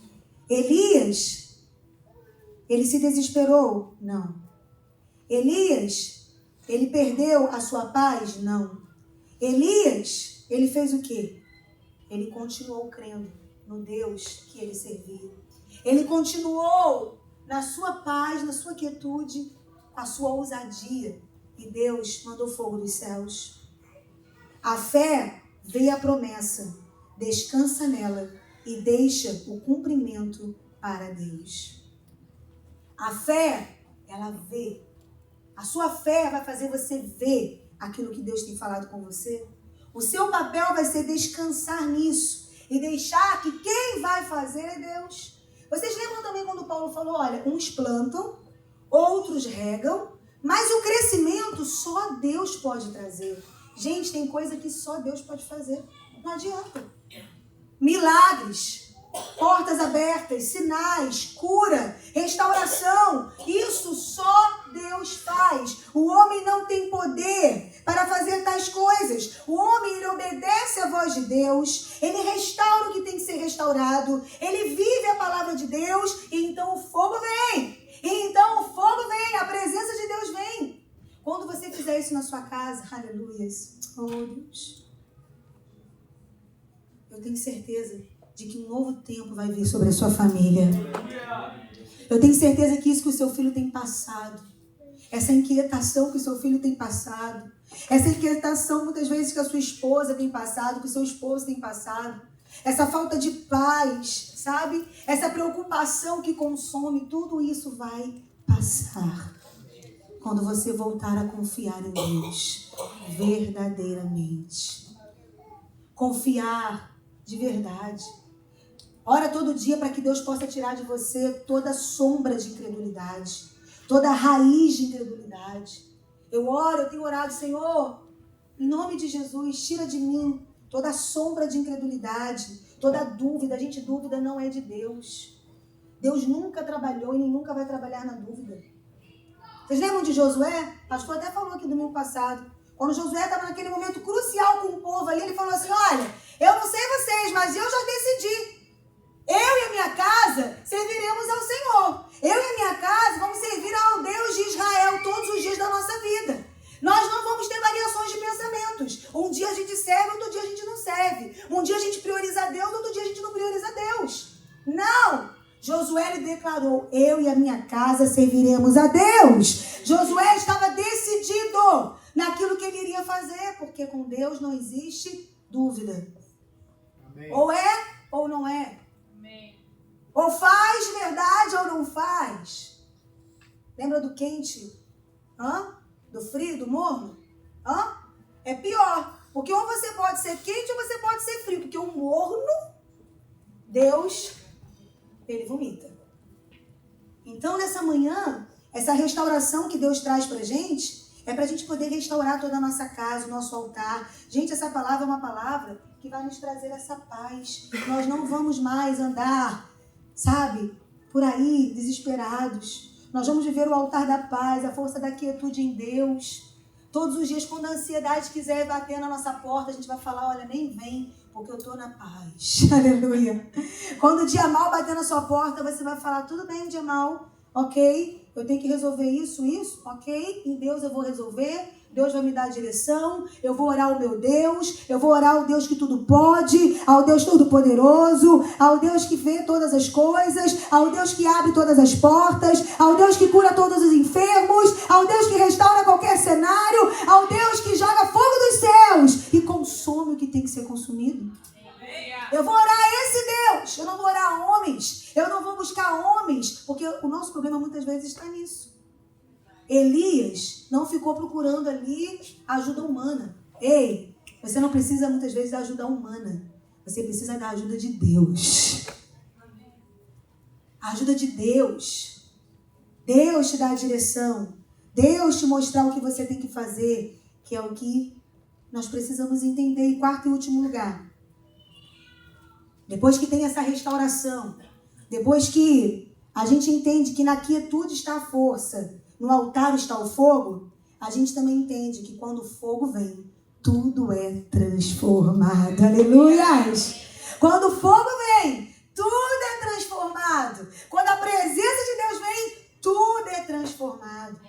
Elias, ele se desesperou? Não. Elias, ele perdeu a sua paz? Não. Elias, ele fez o quê? Ele continuou crendo no Deus que ele servia. Ele continuou na sua paz, na sua quietude, com a sua ousadia. E Deus mandou fogo dos céus. A fé veio a promessa. Descansa nela e deixa o cumprimento para Deus. A fé, ela vê. A sua fé vai fazer você ver aquilo que Deus tem falado com você. O seu papel vai ser descansar nisso e deixar que quem vai fazer é Deus. Vocês lembram também quando Paulo falou, olha, uns plantam, outros regam, mas o crescimento só Deus pode trazer. Gente, tem coisa que só Deus pode fazer. Não adianta. Milagres, portas abertas, sinais, cura, restauração. Isso só Deus faz. O homem não tem poder para fazer tais coisas. O homem, ele obedece à voz de Deus. Ele restaura o que tem que ser restaurado. Ele vive a palavra de Deus. E então o fogo vem. A presença de Deus vem. Quando você fizer isso na sua casa, aleluia. Oh, Deus. Eu tenho certeza de que um novo tempo vai vir sobre a sua família. Eu tenho certeza que isso que o seu filho tem passado, essa inquietação que o seu filho tem passado, essa inquietação muitas vezes que a sua esposa tem passado, que o seu esposo tem passado, essa falta de paz, sabe? Essa preocupação que consome, tudo isso vai passar quando você voltar a confiar em Deus verdadeiramente. Confiar de verdade. Ora todo dia para que Deus possa tirar de você toda sombra de incredulidade, toda raiz de incredulidade. Eu oro, eu tenho orado, Senhor, em nome de Jesus, tira de mim toda sombra de incredulidade, toda dúvida. Gente, dúvida não é de Deus. Deus nunca trabalhou e nem nunca vai trabalhar na dúvida. Vocês lembram de Josué? O pastor até falou aqui domingo passado. Quando Josué estava naquele momento crucial com o povo ali, ele falou assim, olha, eu não sei vocês, mas eu já decidi. Eu e a minha casa serviremos ao Senhor. Eu e a minha casa vamos servir ao Deus de Israel todos os dias da nossa vida. Nós não vamos ter variações de pensamentos. Um dia a gente serve, outro dia a gente não serve. Um dia a gente prioriza Deus, outro dia a gente não prioriza Deus. Não! Josué lhe declarou, eu e a minha casa serviremos a Deus. Josué estava decidido naquilo que ele iria fazer, porque com Deus não existe dúvida. Amém. Ou é ou não é. Amém. Ou faz de verdade ou não faz. Lembra do quente? Do frio, do morno? É pior. Porque ou você pode ser quente ou você pode ser frio. Porque o morno, Deus, ele vomita. Então, nessa manhã, essa restauração que Deus traz pra gente, é pra gente poder restaurar toda a nossa casa, o nosso altar. Gente, essa palavra é uma palavra que vai nos trazer essa paz. Nós não vamos mais andar, sabe, por aí, desesperados. Nós vamos viver o altar da paz, a força da quietude em Deus. Todos os dias, quando a ansiedade quiser bater na nossa porta, a gente vai falar, olha, nem vem, porque eu estou na paz. Aleluia. Quando o dia mal bater na sua porta, você vai falar, tudo bem, dia mal, ok? Eu tenho que resolver isso, ok? Em Deus eu vou resolver. Deus vai me dar a direção, eu vou orar ao meu Deus, eu vou orar ao Deus que tudo pode, ao Deus todo-poderoso, ao Deus que vê todas as coisas, ao Deus que abre todas as portas, ao Deus que cura todos os enfermos, ao Deus que restaura qualquer cenário, ao Deus que joga fogo dos céus e consome o que tem que ser consumido. Eu vou orar a esse Deus, eu não vou orar a homens, eu não vou buscar homens, porque o nosso problema muitas vezes está nisso. Elias não ficou procurando ali ajuda humana. Ei, você não precisa muitas vezes da ajuda humana. Você precisa da ajuda de Deus. A ajuda de Deus. Deus te dá a direção. Deus te mostrar o que você tem que fazer, que é o que nós precisamos entender. Em quarto e último lugar, depois que tem essa restauração, depois que a gente entende que na quietude está a força, no altar está o fogo, a gente também entende que quando o fogo vem, tudo é transformado. Aleluias! Quando o fogo vem, tudo é transformado. Quando a presença de Deus vem, tudo é transformado.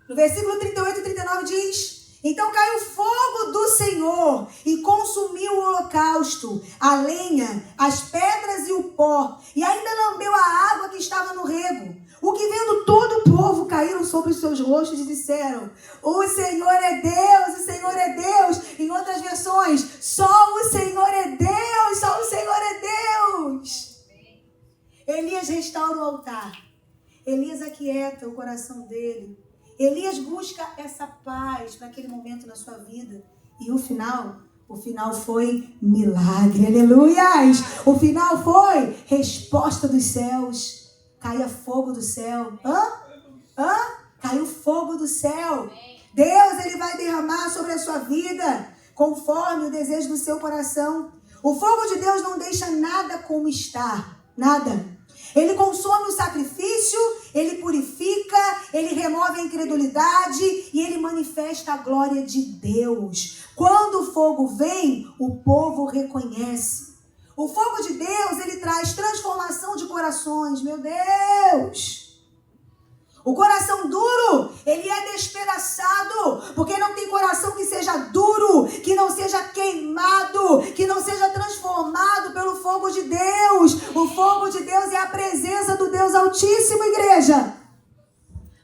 No versículo 38 e 39 diz: então caiu o fogo do Senhor e consumiu o holocausto, a lenha, as pedras e o pó, e ainda lambeu a água que estava no rego. O que vendo todo o povo caíram sobre os seus rostos e disseram: o Senhor é Deus, o Senhor é Deus. Em outras versões, só o Senhor é Deus, só o Senhor é Deus. Elias restaura o altar. Elias aquieta o coração dele. Elias busca essa paz para aquele momento na sua vida. E o final foi milagre. Aleluias! O final foi resposta dos céus. Caia fogo do céu. Caiu fogo do céu. Deus, Ele vai derramar sobre a sua vida conforme o desejo do seu coração. O fogo de Deus não deixa nada como está. Nada. Ele consome o sacrifício, Ele purifica, Ele remove a incredulidade e Ele manifesta a glória de Deus. Quando o fogo vem, o povo reconhece. O fogo de Deus, ele traz transformação de corações. Meu Deus! O coração duro, ele é despedaçado, porque não tem coração que seja duro, que não seja queimado, que não seja transformado pelo fogo de Deus. O fogo de Deus é a presença do Deus Altíssimo, igreja.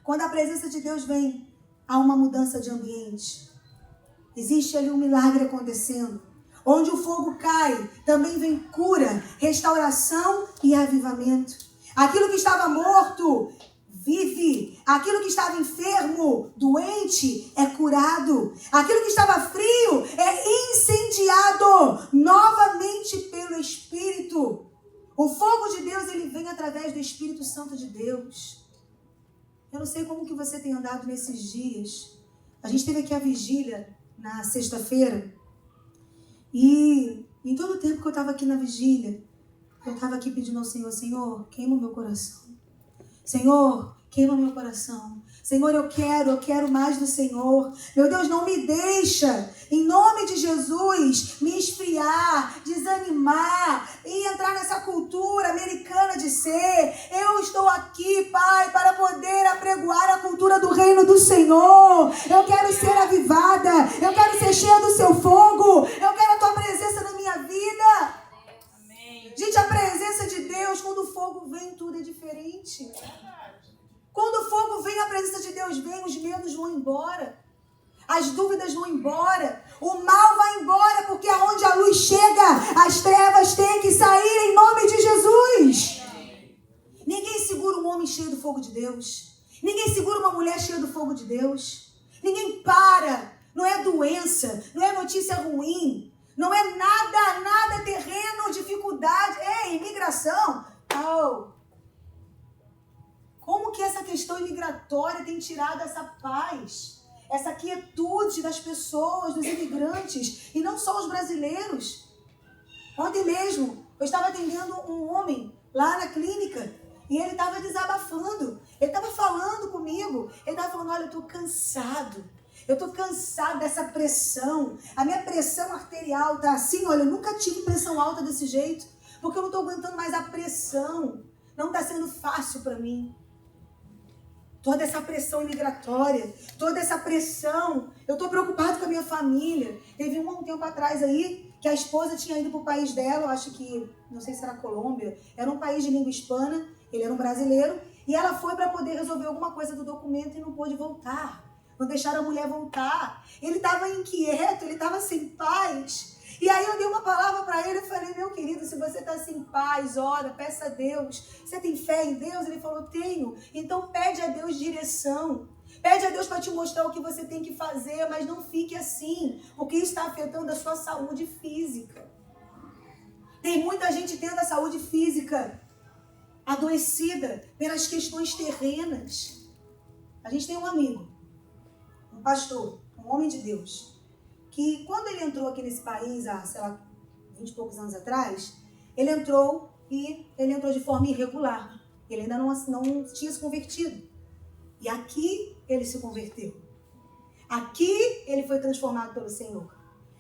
Quando a presença de Deus vem, há uma mudança de ambiente. Existe ali um milagre acontecendo. Onde o fogo cai, também vem cura, restauração e avivamento. Aquilo que estava morto, vive. Aquilo que estava enfermo, doente, é curado. Aquilo que estava frio, é incendiado novamente pelo Espírito. O fogo de Deus, ele vem através do Espírito Santo de Deus. Eu não sei como que você tem andado nesses dias. A gente teve aqui a vigília na sexta-feira. E em todo o tempo que eu estava aqui na vigília, eu estava aqui pedindo ao Senhor: Senhor, queima o meu coração. Senhor, queima o meu coração. Senhor, eu quero mais do Senhor. Meu Deus, não me deixa, em nome de Jesus, me esfriar, desanimar e entrar nessa cultura americana de ser. Eu estou aqui, Pai, para poder apregoar a cultura do reino do Senhor. Eu quero ser avivada, eu quero ser cheia do seu fogo, eu quero a tua presença na minha vida. Gente, a presença de Deus, quando o fogo vem, tudo é diferente. Quando o fogo vem, a presença de Deus vem, os medos vão embora. As dúvidas vão embora. O mal vai embora, porque aonde a luz chega, as trevas têm que sair em nome de Jesus. Ninguém segura um homem cheio do fogo de Deus. Ninguém segura uma mulher cheia do fogo de Deus. Ninguém para. Não é doença, não é notícia ruim. Não é nada terreno, dificuldade. Ei, imigração. Oh. Como que essa questão imigratória tem tirado essa paz, essa quietude das pessoas, dos imigrantes, e não só os brasileiros? Ontem mesmo, eu estava atendendo um homem lá na clínica, E ele estava desabafando. Ele estava falando comigo. Ele estava falando, olha, eu estou cansado. Eu estou cansado dessa pressão. A minha pressão arterial está assim, olha, eu nunca tive pressão alta desse jeito. Porque eu não estou aguentando mais a pressão. Não está sendo fácil para mim. Toda essa pressão imigratória, toda essa pressão. Eu estou preocupado com a minha família. Teve um tempo atrás aí que a esposa tinha ido para o país dela, eu acho que, não sei se era Colômbia, era um país de língua hispana, ele era um brasileiro, e ela foi para poder resolver alguma coisa do documento e não pôde voltar. Não deixaram a mulher voltar. Ele estava inquieto, ele estava sem paz. E aí eu dei uma palavra para ele, eu falei, meu querido, se você está sem paz, ora, peça a Deus. Você tem fé em Deus? Ele falou, tenho. Então pede a Deus direção. Pede a Deus para te mostrar o que você tem que fazer, mas não fique assim, porque isso está afetando a sua saúde física. Tem muita gente tendo a saúde física adoecida pelas questões terrenas. A gente tem um amigo, um pastor, um homem de Deus, que quando ele entrou aqui nesse país, há, sei lá, 20 e poucos anos atrás, ele entrou de forma irregular. Ele ainda não tinha se convertido. E aqui ele se converteu. Aqui ele foi transformado pelo Senhor.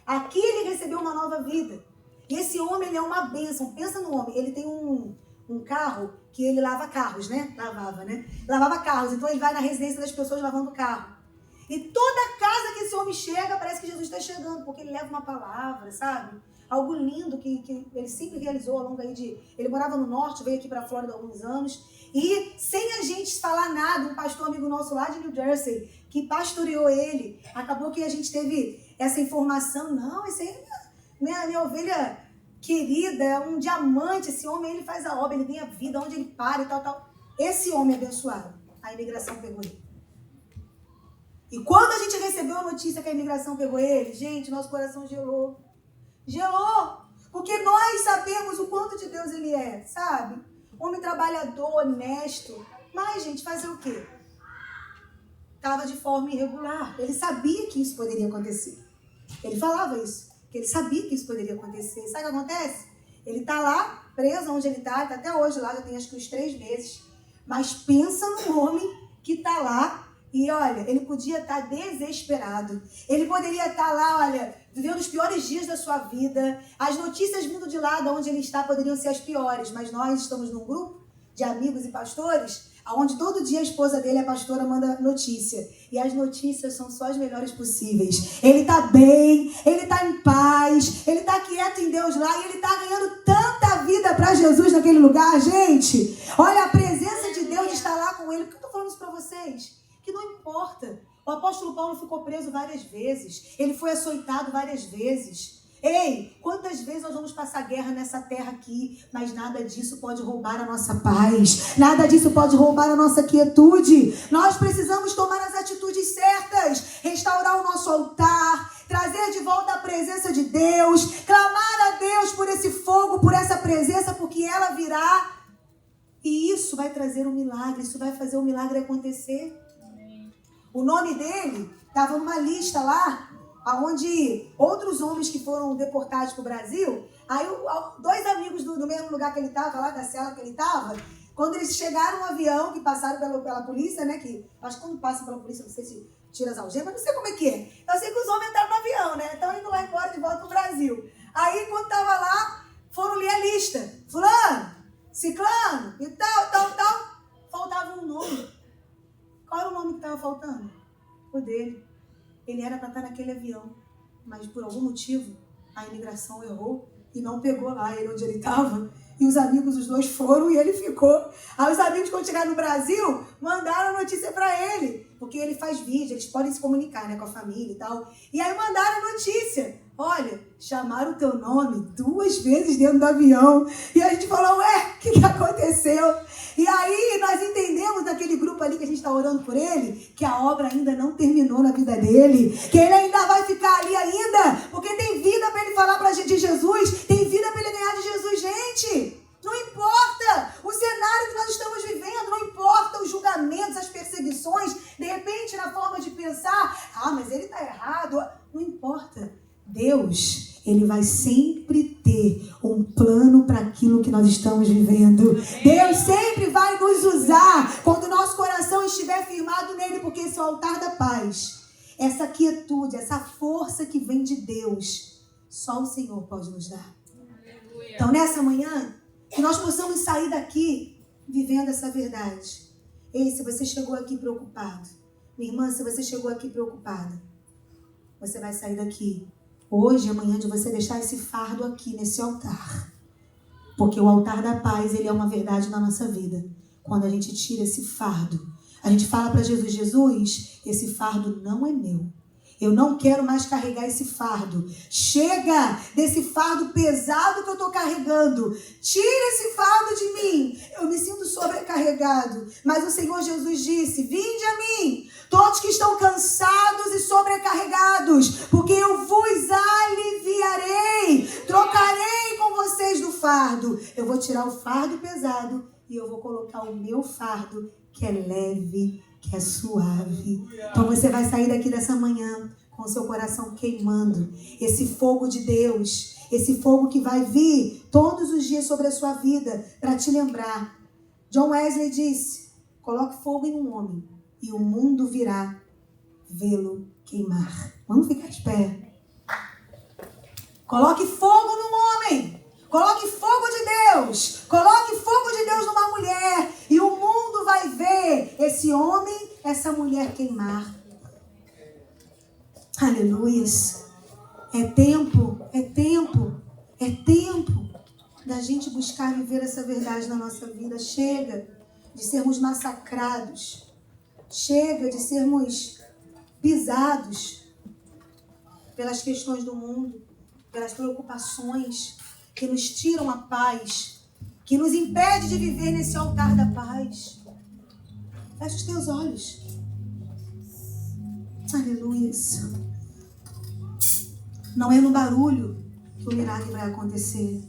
Aqui ele recebeu uma nova vida. E esse homem, ele é uma bênção. Pensa no homem, ele tem um carro que ele lava carros, né? Lavava carros. Então ele vai na residência das pessoas lavando carro. E toda casa que esse homem chega, parece que Jesus está chegando, porque ele leva uma palavra, sabe? Algo lindo que ele sempre realizou ao longo aí de... Ele morava no norte, veio aqui para a Flórida há alguns anos. E sem a gente falar nada, um pastor amigo nosso lá de New Jersey, que pastoreou ele, acabou que a gente teve essa informação. Não, esse aí é minha ovelha querida, é um diamante. Esse homem, ele faz a obra, ele ganha vida, onde ele para e tal. Esse homem abençoado, a imigração pegou ele. E quando a gente recebeu a notícia que a imigração pegou ele, gente, nosso coração gelou. Gelou! Porque nós sabemos o quanto de Deus ele é, sabe? Homem trabalhador, honesto. Mas, gente, fazer o quê? Estava de forma irregular. Ele sabia que isso poderia acontecer. Ele falava isso. Que ele sabia que isso poderia acontecer. Sabe o que acontece? Ele está lá, preso onde ele está até hoje lá, já tem acho que uns 3 meses. Mas pensa num homem que está lá. E olha, ele podia estar desesperado. Ele poderia estar lá, olha, vivendo os piores dias da sua vida. As notícias vindo de lá, de onde ele está, poderiam ser as piores. Mas nós estamos num grupo de amigos e pastores, onde todo dia a esposa dele, a pastora, manda notícia. E as notícias são só as melhores possíveis. Ele está bem, ele está em paz, ele está quieto em Deus lá. E ele está ganhando tanta vida para Jesus naquele lugar, gente. Olha, a presença de Deus está lá com ele. Por que eu estou falando isso para vocês? Que não importa. O apóstolo Paulo ficou preso várias vezes. Ele foi açoitado várias vezes. Ei, quantas vezes nós vamos passar guerra nessa terra aqui, mas nada disso pode roubar a nossa paz. Nada disso pode roubar a nossa quietude. Nós precisamos tomar as atitudes certas. Restaurar o nosso altar. Trazer de volta a presença de Deus. Clamar a Deus por esse fogo, por essa presença, porque ela virá. E isso vai trazer um milagre. Isso vai fazer o milagre acontecer. O nome dele estava numa lista lá, onde outros homens que foram deportados para o Brasil, aí 2 amigos do mesmo lugar que ele estava, lá da cela que ele estava, quando eles chegaram no avião, que passaram pela polícia, né, que acho que quando passa pela polícia, não sei se tira as algemas, não sei como é que é. Eu sei que os homens entraram no avião, né, estão indo lá embora de volta para o Brasil. Aí, quando estava lá, foram ler a lista. Fulano, ciclano e tal, faltava um nome. Qual era o nome que estava faltando? O dele. Ele era para estar naquele avião, mas por algum motivo a imigração errou e não pegou lá ele onde ele estava. E os amigos, os 2 foram e ele ficou. Aí os amigos, quando chegaram no Brasil, mandaram a notícia para ele, porque ele faz vídeo, eles podem se comunicar, né, com a família e tal. E aí mandaram a notícia. Olha, chamaram o teu nome 2 vezes dentro do avião. E a gente falou, ué, o que aconteceu? E aí nós entendemos daquele grupo ali que a gente está orando por ele, que a obra ainda não terminou na vida dele. Que ele ainda vai ficar ali ainda, porque tem vida para ele falar de Jesus, tem vida para ele ganhar de Jesus, gente. Não importa o cenário que nós estamos vivendo, não importa os julgamentos, as perseguições, de repente na forma de pensar, mas ele está errado. Não importa. Deus, Ele vai sempre ter um plano para aquilo que nós estamos vivendo. Deus sempre vai nos usar quando o nosso coração estiver firmado nele, porque esse é o altar da paz. Essa quietude, essa força que vem de Deus, só o Senhor pode nos dar. Então, nessa manhã, que nós possamos sair daqui vivendo essa verdade. Ei, se você chegou aqui preocupado, minha irmã, se você chegou aqui preocupada, você vai sair daqui hoje, amanhã, de você deixar esse fardo aqui nesse altar. Porque o altar da paz, ele é uma verdade na nossa vida. Quando a gente tira esse fardo, a gente fala para Jesus, Jesus, esse fardo não é meu. Eu não quero mais carregar esse fardo. Chega desse fardo pesado que eu estou carregando. Tira esse fardo de mim. Eu me sinto sobrecarregado. Mas o Senhor Jesus disse, vinde a mim, todos que estão cansados e sobrecarregados, porque eu vos aliviarei. Trocarei com vocês do fardo. Eu vou tirar o fardo pesado e eu vou colocar o meu fardo, que é leve, que é suave. Então você vai sair daqui dessa manhã com o seu coração queimando. Esse fogo de Deus, esse fogo que vai vir todos os dias sobre a sua vida para te lembrar. John Wesley disse, coloque fogo em um homem e o mundo virá vê-lo queimar. Vamos ficar de pé. Coloque fogo num homem. Coloque fogo de Deus. Coloque fogo de Deus numa mulher. E o mundo vai ver esse homem, essa mulher queimar. Aleluias. É tempo da gente buscar viver essa verdade na nossa vida. Chega de sermos massacrados. Chega de sermos pisados pelas questões do mundo, pelas preocupações que nos tiram a paz, que nos impede de viver nesse altar da paz. Fecha os teus olhos. Aleluia. Não é no barulho que o milagre vai acontecer.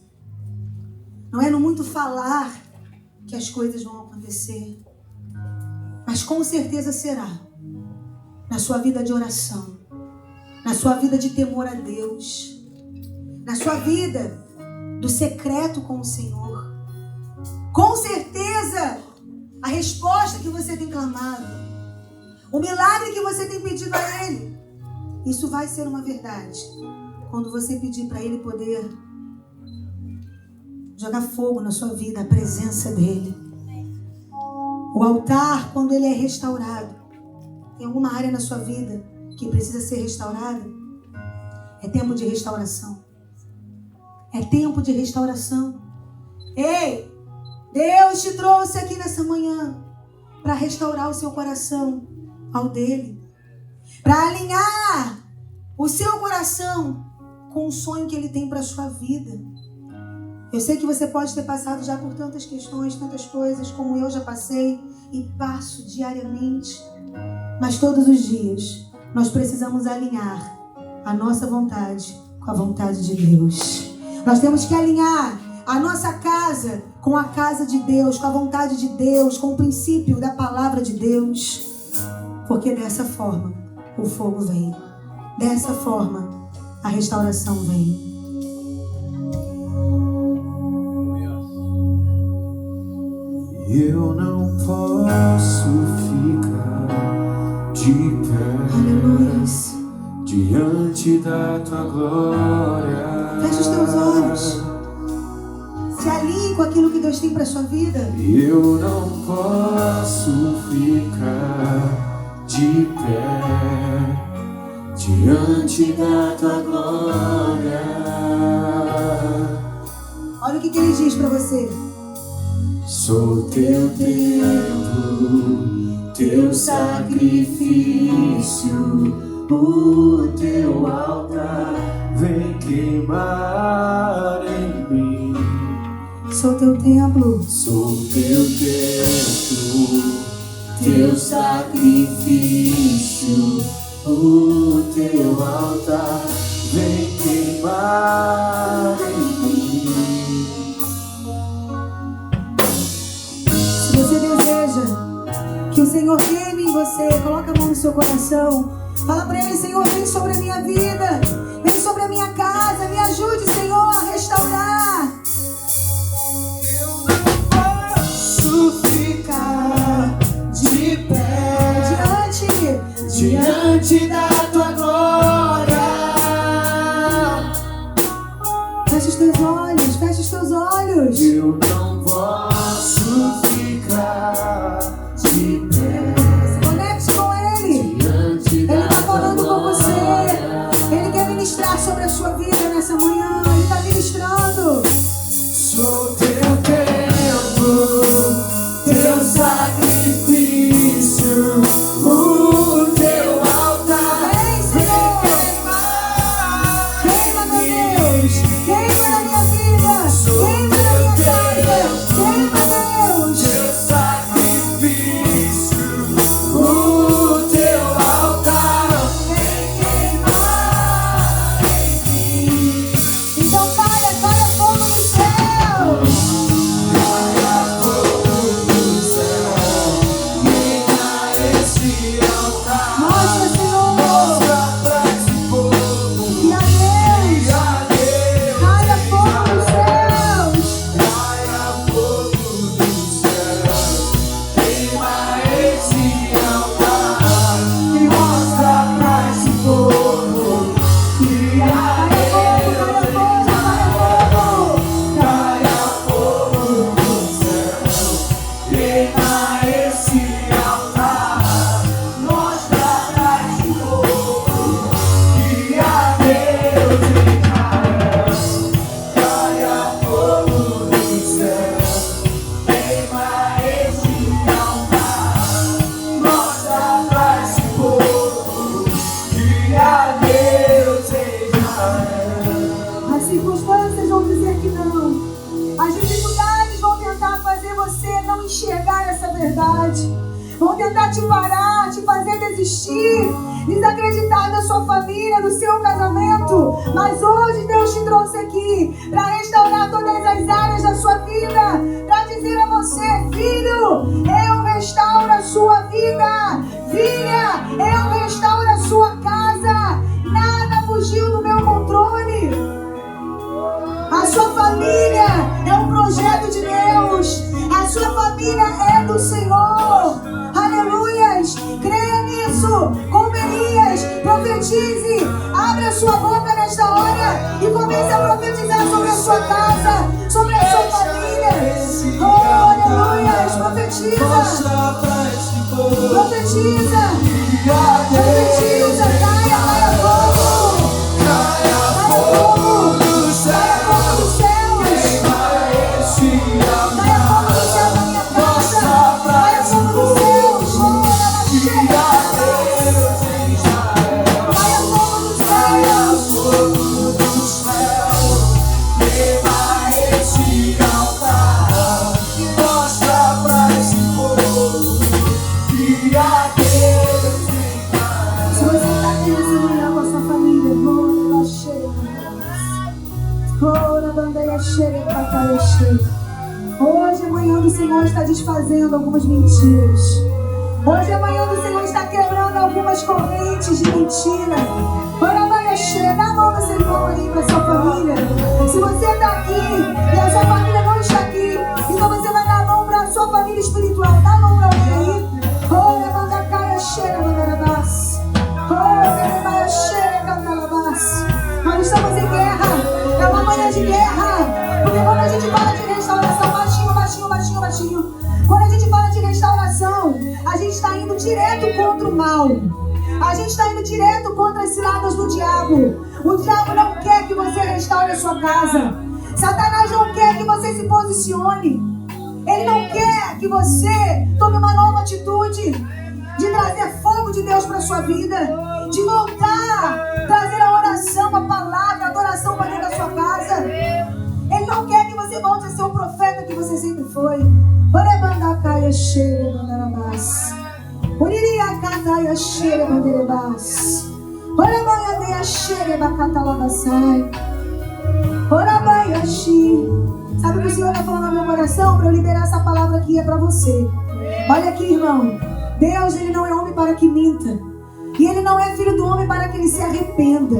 Não é no muito falar que as coisas vão acontecer. Mas com certeza será na sua vida de oração, na sua vida de temor a Deus, na sua vida do secreto com o Senhor. Com certeza, a resposta que você tem clamado, o milagre que você tem pedido a Ele, isso vai ser uma verdade quando você pedir para Ele poder jogar fogo na sua vida, a presença dEle. O altar, quando ele é restaurado, tem alguma área na sua vida que precisa ser restaurada? É tempo de restauração. É tempo de restauração. Ei, Deus te trouxe aqui nessa manhã para restaurar o seu coração ao dele. Para alinhar o seu coração com o sonho que ele tem para a sua vida. Eu sei que você pode ter passado já por tantas questões, tantas coisas, como eu já passei e passo diariamente. Mas todos os dias nós precisamos alinhar a nossa vontade com a vontade de Deus. Nós temos que alinhar a nossa casa com a casa de Deus, com a vontade de Deus, com o princípio da palavra de Deus. Porque dessa forma o fogo vem. Dessa forma a restauração vem. Eu não posso ficar de pé. Aleluia. Diante da tua glória. Fecha os teus olhos. Se alinhe com aquilo que Deus tem para a sua vida. Eu não posso ficar de pé diante da tua glória. Olha o que ele diz para você. Sou teu templo, teu sacrifício. O teu altar vem queimar em mim. Sou teu templo. Sou teu templo, teu sacrifício. O teu altar vem queimar em mim. Se você deseja que o Senhor queime em você, coloca a mão no seu coração. Fala para Ele, Senhor, vem sobre a minha vida, vem sobre a minha casa, me ajuda. diante da tua glória. Fecha os teus olhos, fecha os teus olhos. Eu não posso ficar de pé Se conecte com Ele. diante Ele da está tua falando com você. glória. Ele quer ministrar sobre a sua vida nessa manhã. Ele está ministrando. Sou teu tempo, teu sacrifício, o teu altar. Vem, Senhor. Queima, meu Deus. Queima na minha vida. Queima na minha casa. Queima, Deus. Teu sacrifício, o teu altar. Vem queimar em mim. Então caia fogo dos céus. Caia fogo do céu, queima esse altar. Mostra, Senhor. Mostra pra esse povo E a Deus. que a Deus Caia fogo dos céus. caia fogo do céu, queima esse altar. E mostra pra esse povo que a Deus caia fogo do céu, queima esse altar. Mostra pra esse povo que a Deus caia fogo do céu, queima esse altar. Mostra pra esse povo que a Deus As circunstâncias vão dizer que não. As dificuldades vão tentar fazer você não enxergar essa verdade. Vão tentar te parar, te fazer desistir, desacreditar da sua família, do seu casamento. Mas hoje Deus te trouxe aqui para restaurar todas as áreas da sua vida. Para dizer a você, filho, eu restauro a sua vida. Filha, eu restauro a sua casa. Nada fugiu do meu controle. A sua família é um projeto de Deus. A sua família é do Senhor. Aleluias. Creia nisso. Como Elias, profetize. Abra a sua boca nesta hora e comece a profetizar sobre a sua casa, sobre a sua família. Oh, aleluias. Profetiza. Mostra pra esse povo Profetiza. que a Deus Profetiza. Caia fogo. caia fogo do céu, queima esse Caia fogo do altar. céu na minha casa. Mostra pra Caia esse fogo do povo céu. que a Deus em Israel Caia fogo do caia céu. fogo do céu, queima esse altar. Mostra pra esse povo que a Deus em Se você está aqui nessa manhã com a sua família, hoje a manhã do Senhor está desfazendo algumas mentiras. Hoje a manhã do Senhor está quebrando algumas correntes de mentira. Dá a mão do Senhor aí para a sua família. Se você está aqui e a sua família não está aqui, então você vai dar a mão para a sua família espiritual. Dá a mão para alguém aí. Nós estamos em guerra. É uma manhã de guerra. Porque quando a gente fala de restauração, baixinho. Quando a gente fala de restauração, a gente está indo direto contra o mal. A gente está indo direto contra as ciladas do diabo. O diabo não quer que você restaure a sua casa. Satanás não quer que você se posicione. Ele não quer que você tome uma nova atitude de trazer fogo de Deus para a sua vida, de voltar, trazer a oração, a palavra, a adoração para dentro da sua casa. Ele não quer que você volte a ser o profeta que você sempre foi. Sabe o que o Senhor está falando na minha coração? Para eu liberar essa palavra aqui é para você. Olha aqui, irmão. Deus, Ele não é homem para que minta. E Ele não é filho do homem para que Ele se arrependa.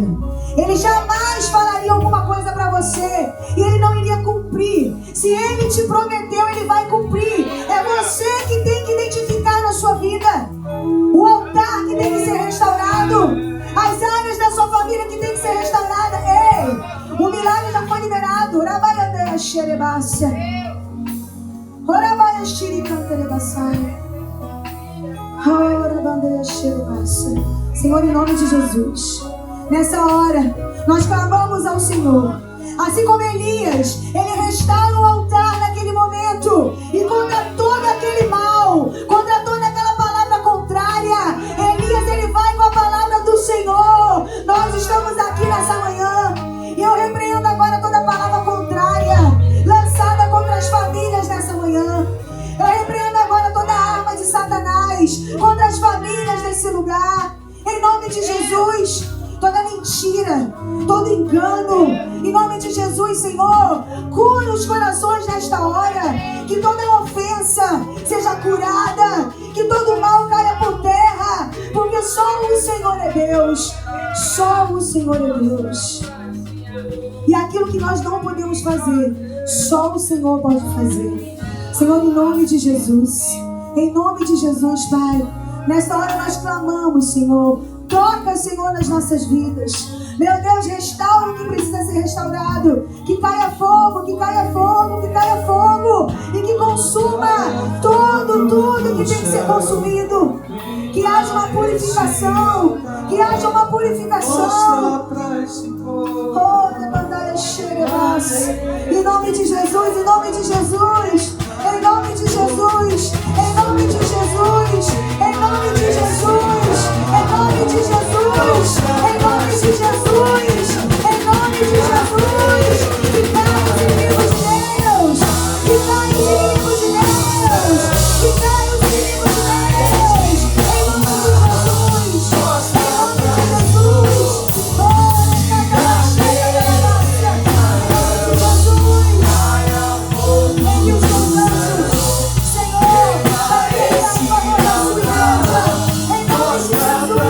Ele jamais falaria alguma coisa para você e Ele não iria cumprir. Se Ele te prometeu, Ele vai cumprir. É você que tem que identificar na sua vida o altar que tem que ser restaurado. Orabandaia xerebácia. Orabaia xiricanterebaçaia. Orabandaia xerebácia. Senhor, em nome de Jesus, nessa hora, nós clamamos ao Senhor. Assim como Elias, ele restaura o altar naquele momento e contra todo aquele mal, contra toda aquela palavra contrária, Elias, ele vai com a palavra do Senhor. Nós estamos aqui nessa manhã e eu repreendo agora toda palavra contrária lançada contra as famílias nessa manhã. Eu repreendo agora toda arma de Satanás contra as famílias desse lugar. Em nome de Jesus, toda mentira, todo engano, em nome de Jesus, Senhor, cura os corações nesta hora, que toda ofensa seja curada, que todo mal caia por terra, porque só o Senhor é Deus, só o Senhor é Deus. E aquilo que nós não podemos fazer, só o Senhor pode fazer. Senhor, em nome de Jesus, Pai, nesta hora nós clamamos, Senhor. Toca, Senhor, nas nossas vidas. Meu Deus, restaura o que precisa ser restaurado. Que caia fogo, que caia fogo, que caia fogo. E que consuma tudo que tem que ser consumido. Que haja uma purificação. Que haja uma purificação. Oh, levantai xerebas. Em nome de Jesus, em nome de Jesus. Em nome de Jesus. Em nome de Jesus. Em nome de Jesus. Em nome de Jesus, em nome de Jesus, em nome de Jesus, que caia os inimigos de Deus, que caia os inimigos de Deus, que caia os inimigos de Deus, em nome de Jesus, oh, em os cantos, Senhor, vai a favor da sua igreja, em nome de Jesus.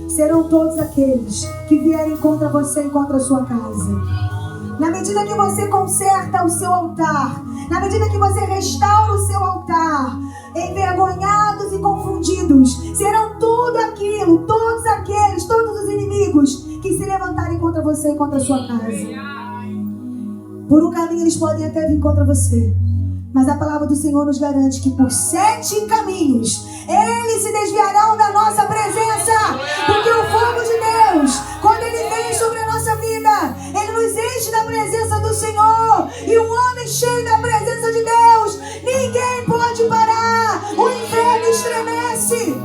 Serão todos aqueles que vierem contra você e contra a sua casa. Na medida que você conserta o seu altar, na medida que você restaura o seu altar, envergonhados e confundidos, serão tudo aquilo, todos aqueles, todos os inimigos que se levantarem contra você e contra a sua casa. Por um caminho eles podem até vir contra você, mas a palavra do Senhor nos garante que por 7 caminhos eles se desviarão da nossa presença, porque o fogo de Deus, quando ele vem sobre a nossa vida, ele nos enche da presença do Senhor, e um homem cheio da presença de Deus, ninguém pode parar, o inferno estremece.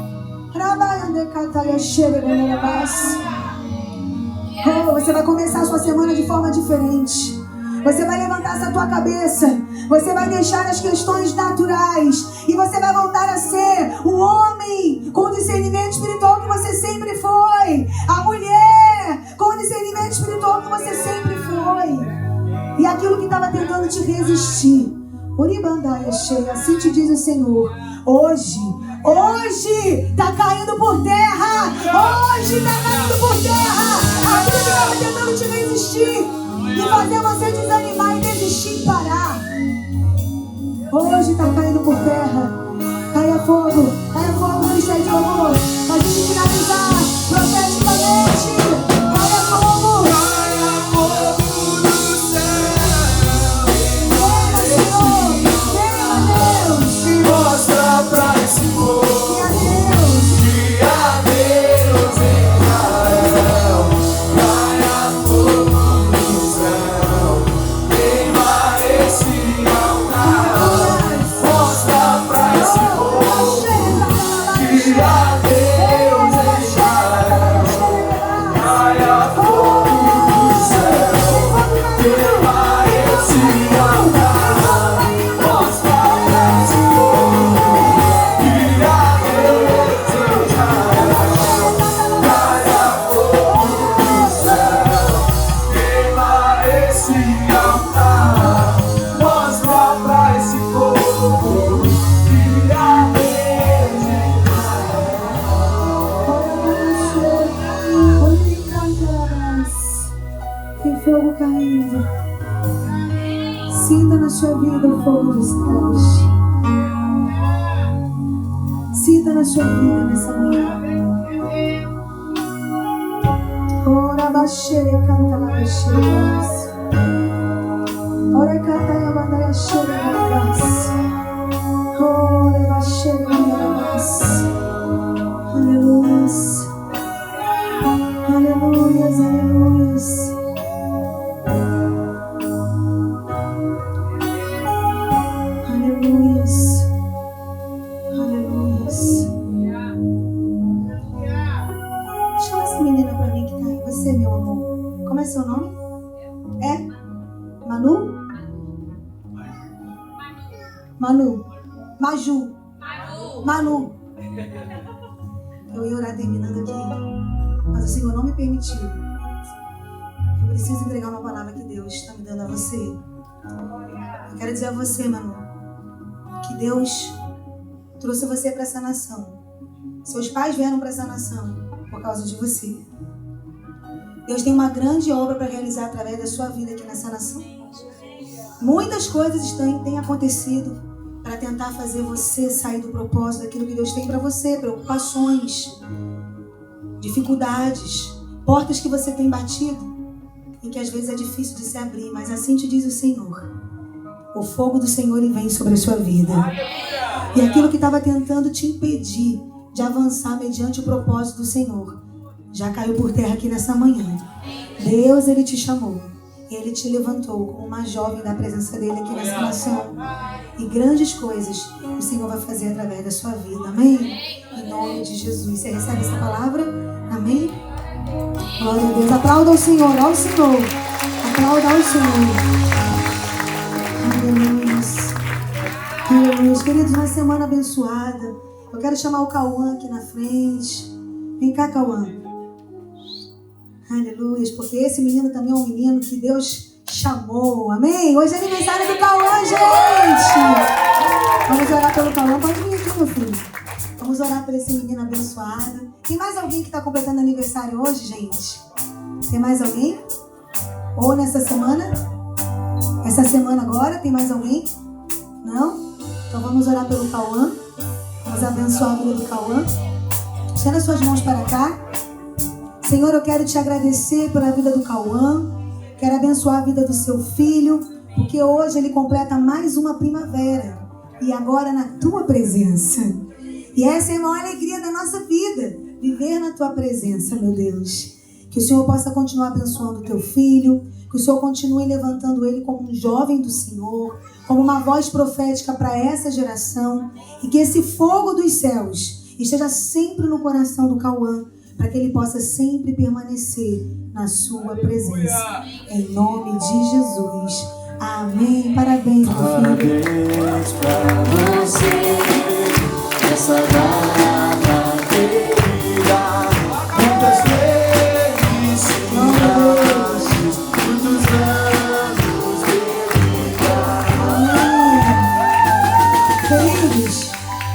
Oh, você vai começar a sua semana de forma diferente. Você vai levantar essa tua cabeça. Você vai deixar as questões naturais. E você vai voltar a ser o homem com discernimento espiritual que você sempre foi. A mulher com discernimento espiritual que você sempre foi. E aquilo que estava tentando te resistir. Uribandaia cheia, assim te diz o Senhor. Hoje está caindo por terra. Hoje está caindo por terra. Aquilo que estava tentando te resistir e fazer você desanimar e desistir e parar. Hoje está caindo por terra. Caia fogo no ministério de louvor. Pra gente finalizar profeticamente. Caia fogo. Caia fogo do céu. Venha, Senhor. Venha, Deus. E mostra pra esse povo. E a Deus. E a Deus em Israel. Caia fogo. Mostra pra sua vida o fogo dos céus. Sinta na sua vida nessa manhã. Ora baixere canta la baixere. Ora canta la bandaia cheia da graça. Ora baixere da graça. Aleluias. Aleluias, aleluias. Aleluias. Aleluias. Chama essa menina pra mim que tá aí. Você, meu amor. Como é seu nome? É? Manu? Manu. Maju. Manu. Eu ia orar terminando aqui, mas o Senhor não me permitiu. Eu preciso entregar uma palavra que Deus está me dando a você. Eu quero dizer a você, Manu, que Deus trouxe você para essa nação. Seus pais vieram para essa nação por causa de você. Deus tem uma grande obra para realizar através da sua vida aqui nessa nação. Muitas coisas têm acontecido para tentar fazer você sair do propósito daquilo que Deus tem para você. Preocupações, dificuldades, portas que você tem batido e que às vezes é difícil de se abrir, mas assim te diz o Senhor: o fogo do Senhor vem sobre a sua vida. E aquilo que estava tentando te impedir de avançar mediante o propósito do Senhor já caiu por terra aqui nessa manhã. Deus, Ele te chamou, Ele te levantou como uma jovem da presença dEle aqui nessa nação. E grandes coisas o Senhor vai fazer através da sua vida. Amém? Em nome de Jesus. Você recebe essa palavra? Amém? Glória a Deus. Aplauda ao Senhor, ao Senhor. Aplauda ao Senhor. Aleluia. Aleluia. Queridos, uma semana abençoada. Eu quero chamar o Cauã aqui na frente. Vem cá, Cauã. Aleluia. Porque esse menino também é um menino que Deus chamou, amém? Hoje é aniversário do Cauã, gente! Vamos orar pelo Cauã. Pode vir aqui, meu filho. Vamos orar por esse menino abençoado. Tem mais alguém que está completando aniversário hoje, gente? Tem mais alguém? Ou nessa semana? Essa semana agora? Tem mais alguém? Não? Então vamos orar pelo Cauã. Vamos abençoar a vida do Cauã. Estenda suas mãos para cá. Senhor, eu quero te agradecer pela vida do Cauã. Quero abençoar a vida do seu filho, porque hoje ele completa mais uma primavera. E agora na tua presença. E essa é a maior alegria da nossa vida. Viver na tua presença, meu Deus. Que o Senhor possa continuar abençoando o teu filho. Que o Senhor continue levantando ele como um jovem do Senhor. Como uma voz profética para essa geração. E que esse fogo dos céus esteja sempre no coração do Cauã. Para que ele possa sempre permanecer na sua presença. Em nome de Jesus. Amém. Parabéns, meu filho. Parabéns pra você, essa data querida. Muitas felicidades, muitos anos de vida. Amém. Queridos,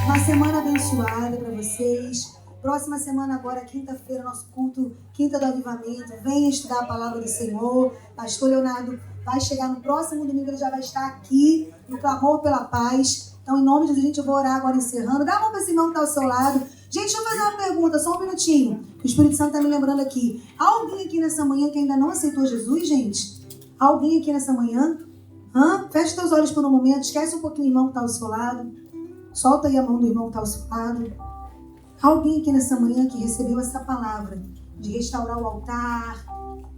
uma semana abençoada para vocês. Próxima semana agora, quinta-feira, nosso culto, Quinta do Avivamento. Venha estudar a palavra do Senhor. Pastor Leonardo vai chegar no próximo domingo, ele já vai estar aqui no Clamor pela Paz. Então, em nome de Deus, a gente vai orar agora encerrando. Dá a mão para esse irmão que está ao seu lado. Gente, deixa eu fazer uma pergunta, só um minutinho. Que o Espírito Santo está me lembrando aqui. Há alguém aqui nessa manhã que ainda não aceitou Jesus, gente? Há alguém aqui nessa manhã? Fecha seus olhos por um momento. Esquece um pouquinho o irmão que está ao seu lado. Solta aí a mão do irmão que está ao seu lado. Há alguém aqui nessa manhã que recebeu essa palavra de restaurar o altar,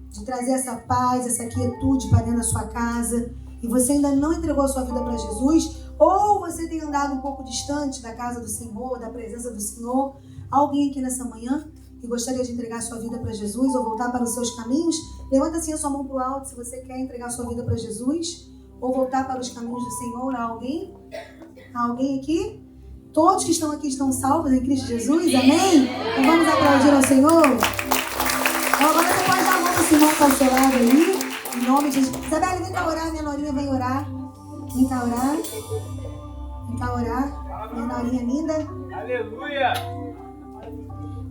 de trazer essa paz, essa quietude para dentro da sua casa, e você ainda não entregou a sua vida para Jesus, ou você tem andado um pouco distante da casa do Senhor, da presença do Senhor? Há alguém aqui nessa manhã que gostaria de entregar a sua vida para Jesus ou voltar para os seus caminhos? Levanta assim a sua mão para o alto se você quer entregar a sua vida para Jesus ou voltar para os caminhos do Senhor. Há alguém? Há alguém aqui? Todos que estão aqui estão salvos em Cristo Jesus, amém? Então vamos aplaudir ao Senhor. Agora você pode dar a mão para esse irmão que está ao seu lado aí, em nome de Jesus. Isabela, vem cá orar, minha norinha vem orar. Vem cá orar. Vem cá orar, minha norinha linda. Aleluia!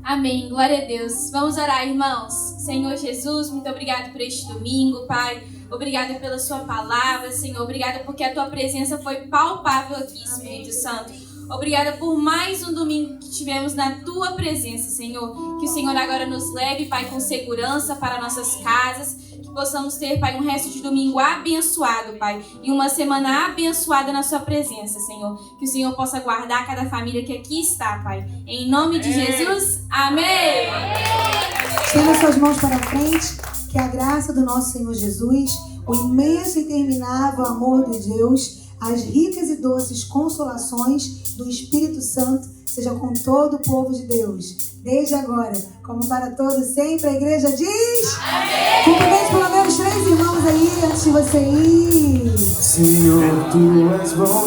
Amém, glória a Deus. Vamos orar, irmãos. Senhor Jesus, muito obrigado por este domingo, Pai. Obrigada pela sua palavra, Senhor. Obrigada porque a tua presença foi palpável aqui, Espírito Santo. Obrigada por mais um domingo que tivemos na tua presença, Senhor. Que o Senhor agora nos leve, Pai, com segurança para nossas casas. Que possamos ter, Pai, um resto de domingo abençoado, Pai. E uma semana abençoada na sua presença, Senhor. Que o Senhor possa guardar cada família que aqui está, Pai. Em nome de Jesus, amém. Estenda suas mãos para frente. Que a graça do nosso Senhor Jesus, o imenso e interminável amor de Deus, as ricas e doces consolações do Espírito Santo seja com todo o povo de Deus, desde agora, como para todos sempre. A igreja diz: amém! Cumprimente pelo menos 3 irmãos aí antes de você ir. Senhor, tu és bom.